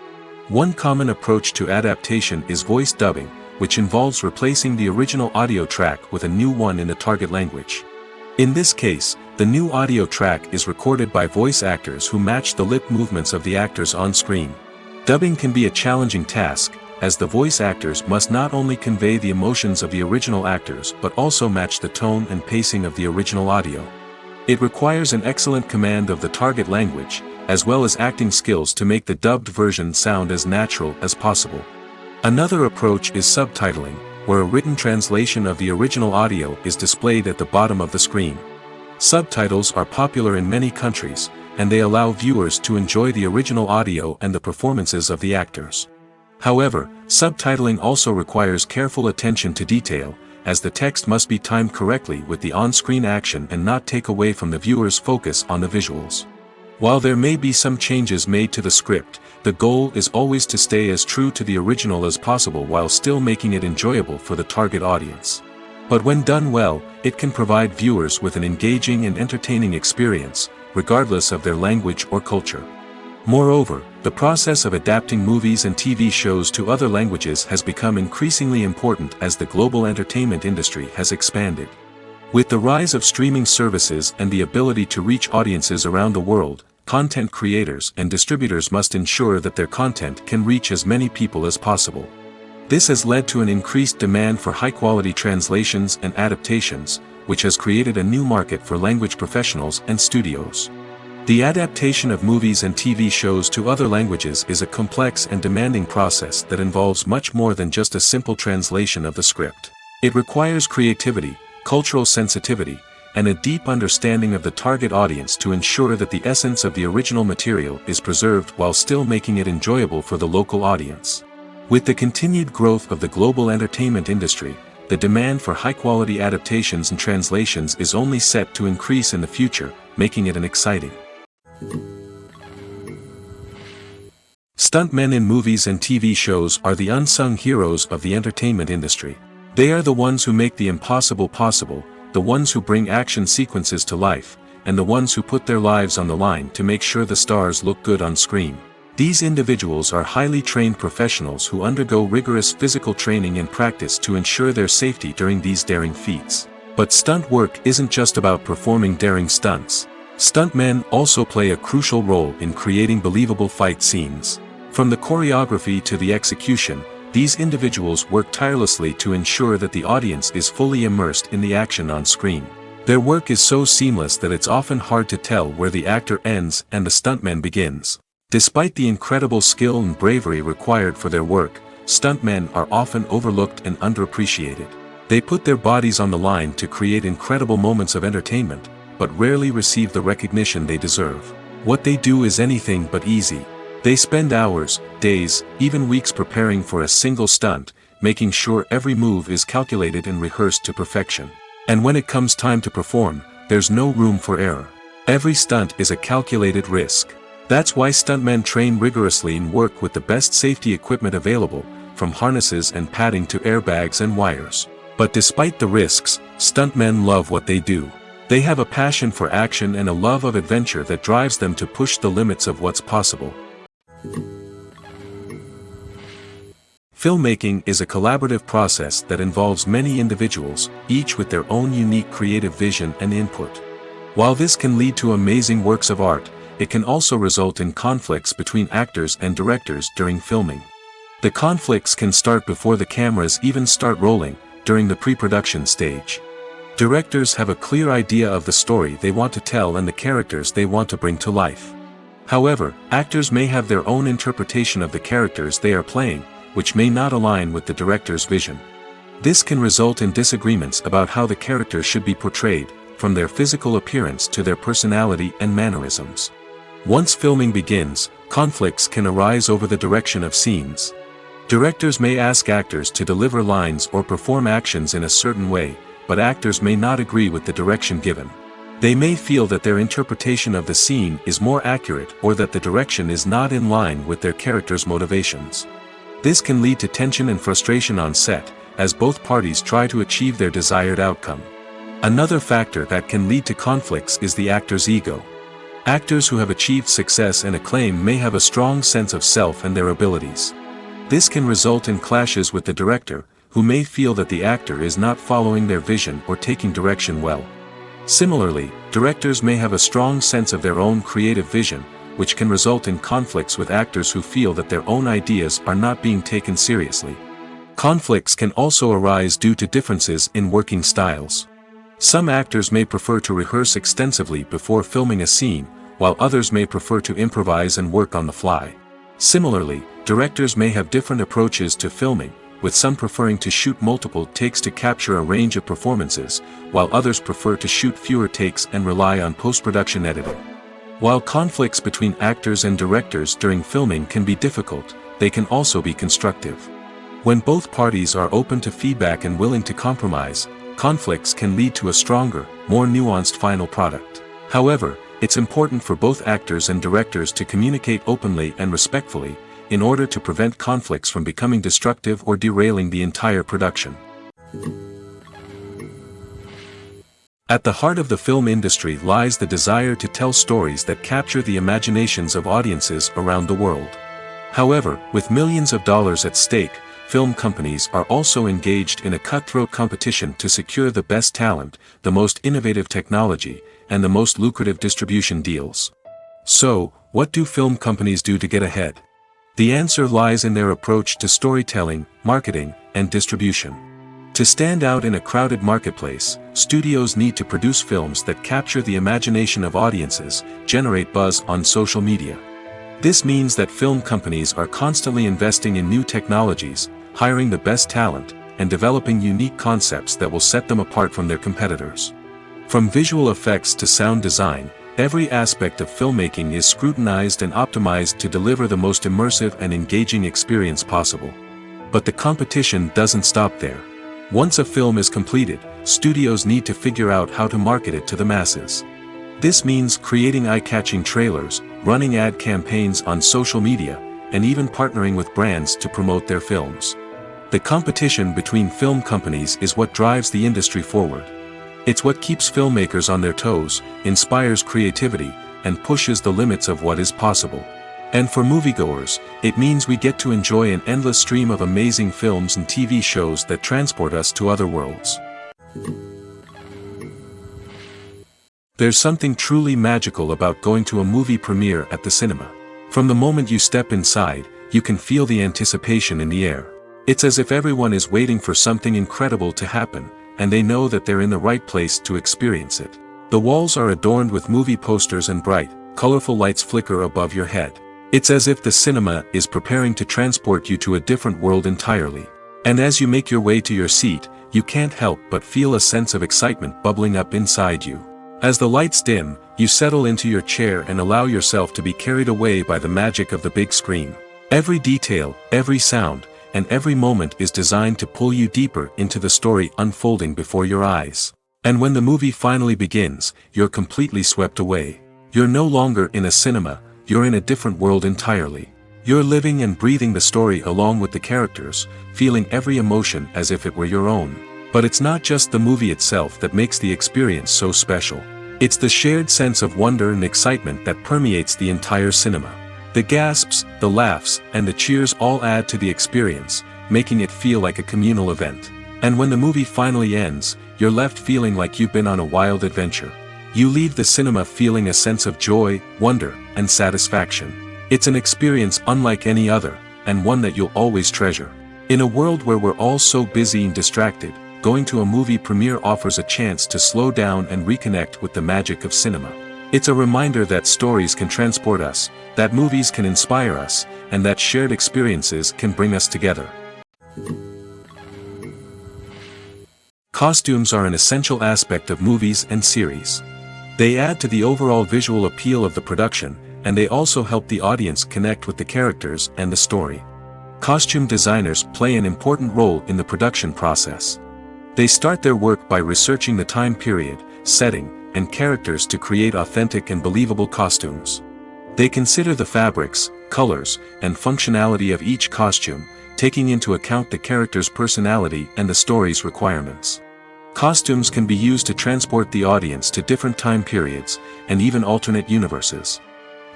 One common approach to adaptation is voice dubbing, which involves replacing the original audio track with a new one in the target language. In this case, the new audio track is recorded by voice actors who match the lip movements of the actors on screen. Dubbing can be a challenging task, as the voice actors must not only convey the emotions of the original actors but also match the tone and pacing of the original audio. It requires an excellent command of the target language, as well as acting skills to make the dubbed version sound as natural as possible. Another approach is subtitling, where a written translation of the original audio is displayed at the bottom of the screen. Subtitles are popular in many countries, and they allow viewers to enjoy the original audio and the performances of the actors. However, subtitling also requires careful attention to detail, as the text must be timed correctly with the on-screen action and not take away from the viewer's focus on the visuals. While there may be some changes made to the script, the goal is always to stay as true to the original as possible while still making it enjoyable for the target audience. But when done well, it can provide viewers with an engaging and entertaining experience, regardless of their language or culture. Moreover, the process of adapting movies and TV shows to other languages has become increasingly important as the global entertainment industry has expanded. With the rise of streaming services and the ability to reach audiences around the world, content creators and distributors must ensure that their content can reach as many people as possible. This has led to an increased demand for high-quality translations and adaptations, which has created a new market for language professionals and studios. The adaptation of movies and TV shows to other languages is a complex and demanding process that involves much more than just a simple translation of the script. It requires creativity, cultural sensitivity, and a deep understanding of the target audience to ensure that the essence of the original material is preserved while still making it enjoyable for the local audience. With the continued growth of the global entertainment industry, the demand for high-quality adaptations and translations is only set to increase in the future, making it an exciting. Stuntmen in movies and TV shows are the unsung heroes of the entertainment industry. They are the ones who make the impossible possible, the ones who bring action sequences to life, and the ones who put their lives on the line to make sure the stars look good on screen. These individuals are highly trained professionals who undergo rigorous physical training and practice to ensure their safety during these daring feats. But stunt work isn't just about performing daring stunts. Stuntmen also play a crucial role in creating believable fight scenes. From the choreography to the execution, these individuals work tirelessly to ensure that the audience is fully immersed in the action on screen. Their work is so seamless that it's often hard to tell where the actor ends and the stuntman begins. Despite the incredible skill and bravery required for their work, stuntmen are often overlooked and underappreciated. They put their bodies on the line to create incredible moments of entertainment, but rarely receive the recognition they deserve. What they do is anything but easy. They spend hours, days, even weeks preparing for a single stunt, making sure every move is calculated and rehearsed to perfection. And when it comes time to perform, there's no room for error. Every stunt is a calculated risk. That's why stuntmen train rigorously and work with the best safety equipment available, from harnesses and padding to airbags and wires. But despite the risks, stuntmen love what they do. They have a passion for action and a love of adventure that drives them to push the limits of what's possible. Filmmaking is a collaborative process that involves many individuals, each with their own unique creative vision and input. While this can lead to amazing works of art, it can also result in conflicts between actors and directors during filming. The conflicts can start before the cameras even start rolling, during the pre-production stage. Directors have a clear idea of the story they want to tell and the characters they want to bring to life. However, actors may have their own interpretation of the characters they are playing, which may not align with the director's vision. This can result in disagreements about how the character should be portrayed, from their physical appearance to their personality and mannerisms. Once filming begins, conflicts can arise over the direction of scenes. Directors may ask actors to deliver lines or perform actions in a certain way, but actors may not agree with the direction given. They may feel that their interpretation of the scene is more accurate or that the direction is not in line with their character's motivations. This can lead to tension and frustration on set, as both parties try to achieve their desired outcome. Another factor that can lead to conflicts is the actor's ego. Actors who have achieved success and acclaim may have a strong sense of self and their abilities. This can result in clashes with the director, who may feel that the actor is not following their vision or taking direction well. Similarly, directors may have a strong sense of their own creative vision, which can result in conflicts with actors who feel that their own ideas are not being taken seriously. Conflicts can also arise due to differences in working styles. Some actors may prefer to rehearse extensively before filming a scene, while others may prefer to improvise and work on the fly. Similarly, directors may have different approaches to filming, with some preferring to shoot multiple takes to capture a range of performances, while others prefer to shoot fewer takes and rely on post-production editing. While conflicts between actors and directors during filming can be difficult, they can also be constructive. When both parties are open to feedback and willing to compromise, conflicts can lead to a stronger, more nuanced final product. However, it's important for both actors and directors to communicate openly and respectfully, in order to prevent conflicts from becoming destructive or derailing the entire production. At the heart of the film industry lies the desire to tell stories that capture the imaginations of audiences around the world. However, with millions of dollars at stake, film companies are also engaged in a cutthroat competition to secure the best talent, the most innovative technology, and the most lucrative distribution deals. So, what do film companies do to get ahead? The answer lies in their approach to storytelling, marketing, and distribution. To stand out in a crowded marketplace, studios need to produce films that capture the imagination of audiences, generate buzz on social media. This means that film companies are constantly investing in new technologies, hiring the best talent, and developing unique concepts that will set them apart from their competitors. From visual effects to sound design, every aspect of filmmaking is scrutinized and optimized to deliver the most immersive and engaging experience possible. But the competition doesn't stop there. Once a film is completed, studios need to figure out how to market it to the masses. This means creating eye-catching trailers, running ad campaigns on social media, and even partnering with brands to promote their films. The competition between film companies is what drives the industry forward. It's what keeps filmmakers on their toes, inspires creativity, and pushes the limits of what is possible. And for moviegoers, it means we get to enjoy an endless stream of amazing films and TV shows that transport us to other worlds. There's something truly magical about going to a movie premiere at the cinema. From the moment you step inside, you can feel the anticipation in the air. It's as if everyone is waiting for something incredible to happen, and they know that they're in the right place to experience it. The walls are adorned with movie posters and bright, colorful lights flicker above your head. It's as if the cinema is preparing to transport you to a different world entirely. And as you make your way to your seat, you can't help but feel a sense of excitement bubbling up inside you. As the lights dim, you settle into your chair and allow yourself to be carried away by the magic of the big screen. Every detail, every sound, and every moment is designed to pull you deeper into the story unfolding before your eyes. And when the movie finally begins, you're completely swept away. You're no longer in a cinema, you're in a different world entirely. You're living and breathing the story along with the characters, feeling every emotion as if it were your own. But it's not just the movie itself that makes the experience so special. It's the shared sense of wonder and excitement that permeates the entire cinema. The gasps, the laughs, and the cheers all add to the experience, making it feel like a communal event. And when the movie finally ends, you're left feeling like you've been on a wild adventure. You leave the cinema feeling a sense of joy, wonder, and satisfaction. It's an experience unlike any other, and one that you'll always treasure. In a world where we're all so busy and distracted, going to a movie premiere offers a chance to slow down and reconnect with the magic of cinema. It's a reminder that stories can transport us, that movies can inspire us, and that shared experiences can bring us together. Costumes are an essential aspect of movies and series. They add to the overall visual appeal of the production, and they also help the audience connect with the characters and the story. Costume designers play an important role in the production process. They start their work by researching the time period, setting, and characters to create authentic and believable costumes. They consider the fabrics, colors, and functionality of each costume, taking into account the character's personality and the story's requirements. Costumes can be used to transport the audience to different time periods, and even alternate universes.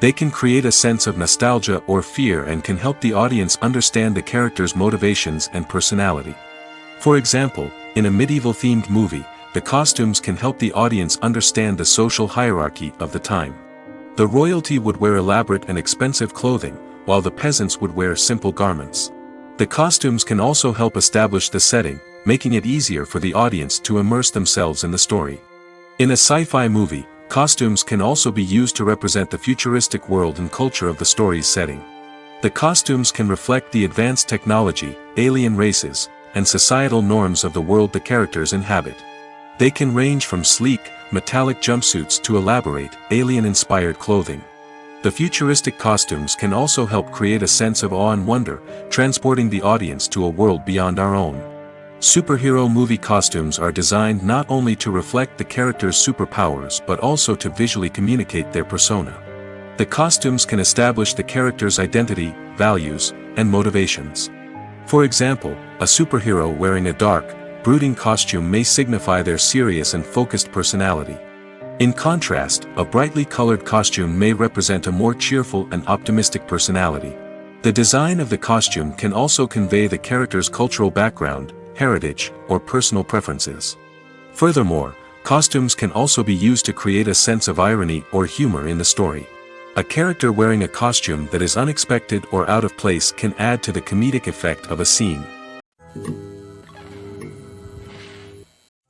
They can create a sense of nostalgia or fear and can help the audience understand the character's motivations and personality. For example, in a medieval-themed movie, the costumes can help the audience understand the social hierarchy of the time. The royalty would wear elaborate and expensive clothing, while the peasants would wear simple garments. The costumes can also help establish the setting, making it easier for the audience to immerse themselves in the story. In a sci-fi movie, costumes can also be used to represent the futuristic world and culture of the story's setting. The costumes can reflect the advanced technology, alien races, and societal norms of the world the characters inhabit. They can range from sleek, metallic jumpsuits to elaborate, alien-inspired clothing. The futuristic costumes can also help create a sense of awe and wonder, transporting the audience to a world beyond our own. Superhero movie costumes are designed not only to reflect the character's superpowers but also to visually communicate their persona. The costumes can establish the character's identity, values, and motivations. For example, a superhero wearing a dark, brooding costume may signify their serious and focused personality. In contrast, a brightly colored costume may represent a more cheerful and optimistic personality. The design of the costume can also convey the character's cultural background, heritage, or personal preferences. Furthermore, costumes can also be used to create a sense of irony or humor in the story. A character wearing a costume that is unexpected or out of place can add to the comedic effect of a scene.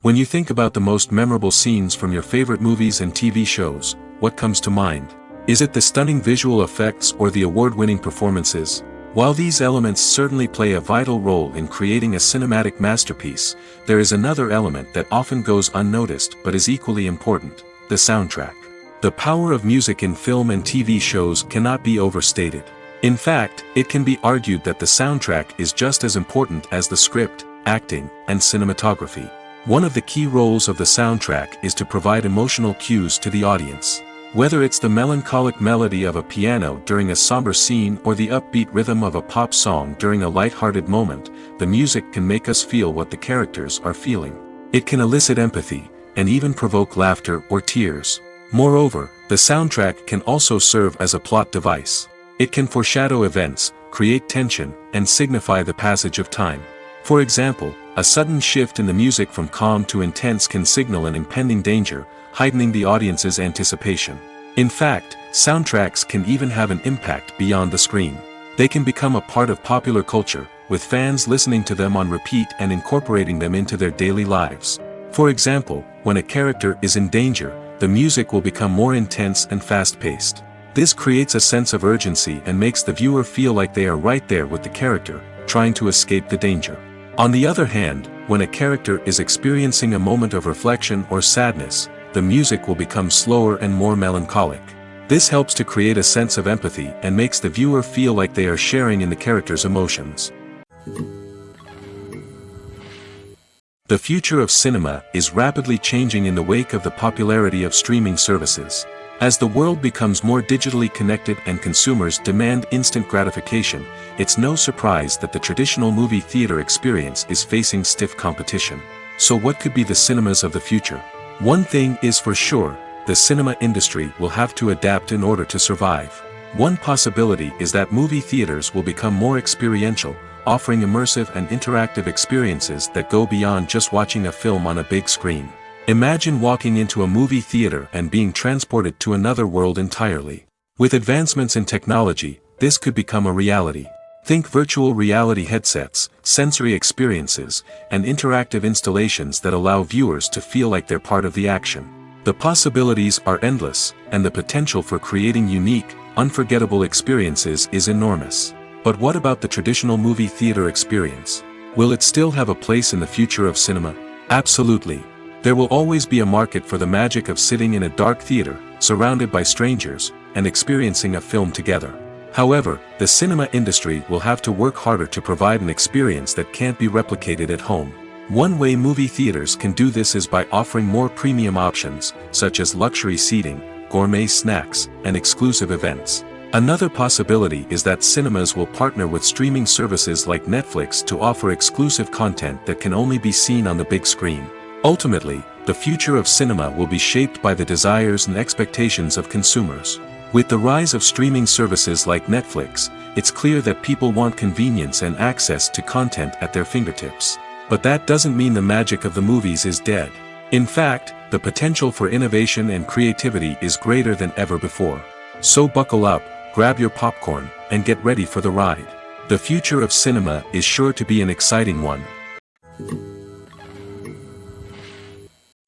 When you think about the most memorable scenes from your favorite movies and TV shows, what comes to mind? Is it the stunning visual effects or the award-winning performances? While these elements certainly play a vital role in creating a cinematic masterpiece, there is another element that often goes unnoticed but is equally important: the soundtrack. The power of music in film and TV shows cannot be overstated. In fact, it can be argued that the soundtrack is just as important as the script, acting, and cinematography. One of the key roles of the soundtrack is to provide emotional cues to the audience. Whether it's the melancholic melody of a piano during a somber scene or the upbeat rhythm of a pop song during a light-hearted moment, the music can make us feel what the characters are feeling. It can elicit empathy, and even provoke laughter or tears. Moreover, the soundtrack can also serve as a plot device. It can foreshadow events, create tension, and signify the passage of time. For example, a sudden shift in the music from calm to intense can signal an impending danger, heightening the audience's anticipation. In fact, soundtracks can even have an impact beyond the screen. They can become a part of popular culture, with fans listening to them on repeat and incorporating them into their daily lives. For example, when a character is in danger, the music will become more intense and fast-paced. This creates a sense of urgency and makes the viewer feel like they are right there with the character, trying to escape the danger. On the other hand, when a character is experiencing a moment of reflection or sadness, the music will become slower and more melancholic. This helps to create a sense of empathy and makes the viewer feel like they are sharing in the character's emotions. The future of cinema is rapidly changing in the wake of the popularity of streaming services. As the world becomes more digitally connected and consumers demand instant gratification, it's no surprise that the traditional movie theater experience is facing stiff competition. So what could be the cinemas of the future? One thing is for sure, the cinema industry will have to adapt in order to survive. One possibility is that movie theaters will become more experiential, offering immersive and interactive experiences that go beyond just watching a film on a big screen. Imagine walking into a movie theater and being transported to another world entirely. With advancements in technology, this could become a reality. Think virtual reality headsets, sensory experiences, and interactive installations that allow viewers to feel like they're part of the action. The possibilities are endless, and the potential for creating unique, unforgettable experiences is enormous. But what about the traditional movie theater experience? Will it still have a place in the future of cinema? Absolutely. There will always be a market for the magic of sitting in a dark theater, surrounded by strangers, and experiencing a film together. However, the cinema industry will have to work harder to provide an experience that can't be replicated at home. One way movie theaters can do this is by offering more premium options, such as luxury seating, gourmet snacks, and exclusive events. Another possibility is that cinemas will partner with streaming services like Netflix to offer exclusive content that can only be seen on the big screen. Ultimately, the future of cinema will be shaped by the desires and expectations of consumers. With the rise of streaming services like Netflix, it's clear that people want convenience and access to content at their fingertips. But that doesn't mean the magic of the movies is dead. In fact, the potential for innovation and creativity is greater than ever before. So buckle up, grab your popcorn, and get ready for the ride. The future of cinema is sure to be an exciting one.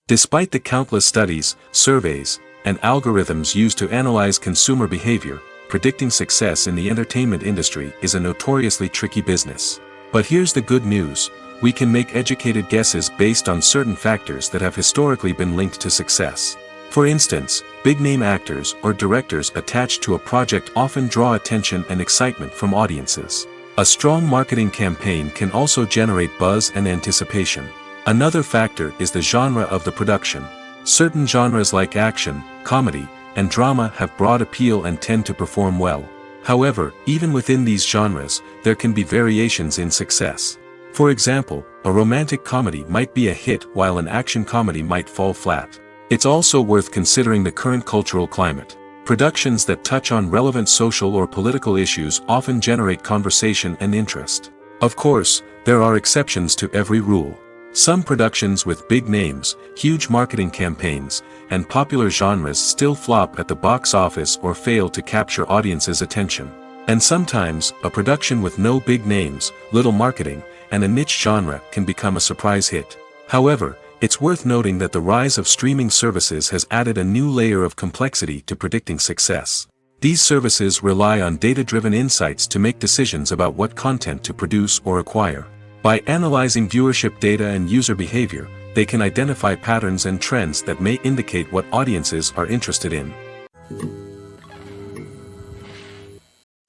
Despite the countless studies, surveys, and algorithms used to analyze consumer behavior, predicting success in the entertainment industry is a notoriously tricky business. But here's the good news: we can make educated guesses based on certain factors that have historically been linked to success. For instance, big-name actors or directors attached to a project often draw attention and excitement from audiences. A strong marketing campaign can also generate buzz and anticipation. Another factor is the genre of the production. Certain genres like action, comedy, and drama have broad appeal and tend to perform well. However, even within these genres, there can be variations in success. For example, a romantic comedy might be a hit while an action comedy might fall flat. It's also worth considering the current cultural climate. Productions that touch on relevant social or political issues often generate conversation and interest. Of course, there are exceptions to every rule. Some productions with big names, huge marketing campaigns, and popular genres still flop at the box office or fail to capture audiences' attention. And sometimes, a production with no big names, little marketing, and a niche genre can become a surprise hit. However, it's worth noting that the rise of streaming services has added a new layer of complexity to predicting success. These services rely on data-driven insights to make decisions about what content to produce or acquire. By analyzing viewership data and user behavior, they can identify patterns and trends that may indicate what audiences are interested in.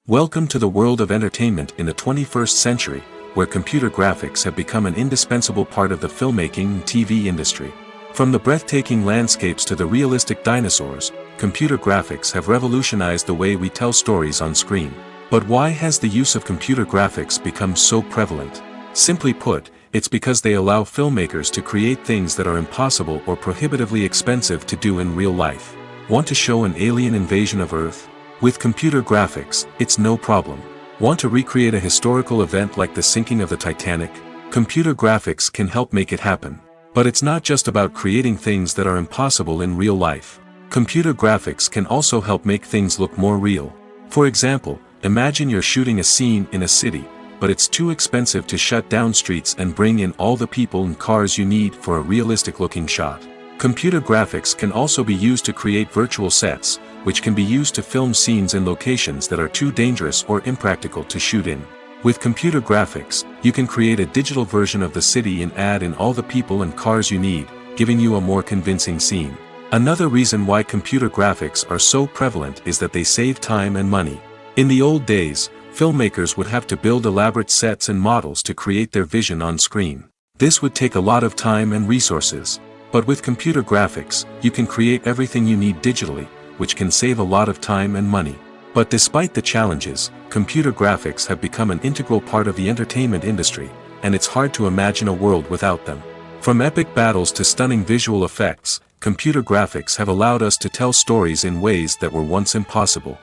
Welcome to the world of entertainment in the 21st century, where computer graphics have become an indispensable part of the filmmaking and TV industry. From the breathtaking landscapes to the realistic dinosaurs, computer graphics have revolutionized the way we tell stories on screen. But why has the use of computer graphics become so prevalent? Simply put, it's because they allow filmmakers to create things that are impossible or prohibitively expensive to do in real life. Want to show an alien invasion of Earth? With computer graphics, it's no problem. Want to recreate a historical event like the sinking of the Titanic? Computer graphics can help make it happen. But it's not just about creating things that are impossible in real life. Computer graphics can also help make things look more real. For example, imagine you're shooting a scene in a city, but it's too expensive to shut down streets and bring in all the people and cars you need for a realistic-looking shot. Computer graphics can also be used to create virtual sets, which can be used to film scenes in locations that are too dangerous or impractical to shoot in. With computer graphics, you can create a digital version of the city and add in all the people and cars you need, giving you a more convincing scene. Another reason why computer graphics are so prevalent is that they save time and money. In the old days, filmmakers would have to build elaborate sets and models to create their vision on screen. This would take a lot of time and resources. But with computer graphics, you can create everything you need digitally, which can save a lot of time and money. But despite the challenges, computer graphics have become an integral part of the entertainment industry, and it's hard to imagine a world without them. From epic battles to stunning visual effects, computer graphics have allowed us to tell stories in ways that were once impossible.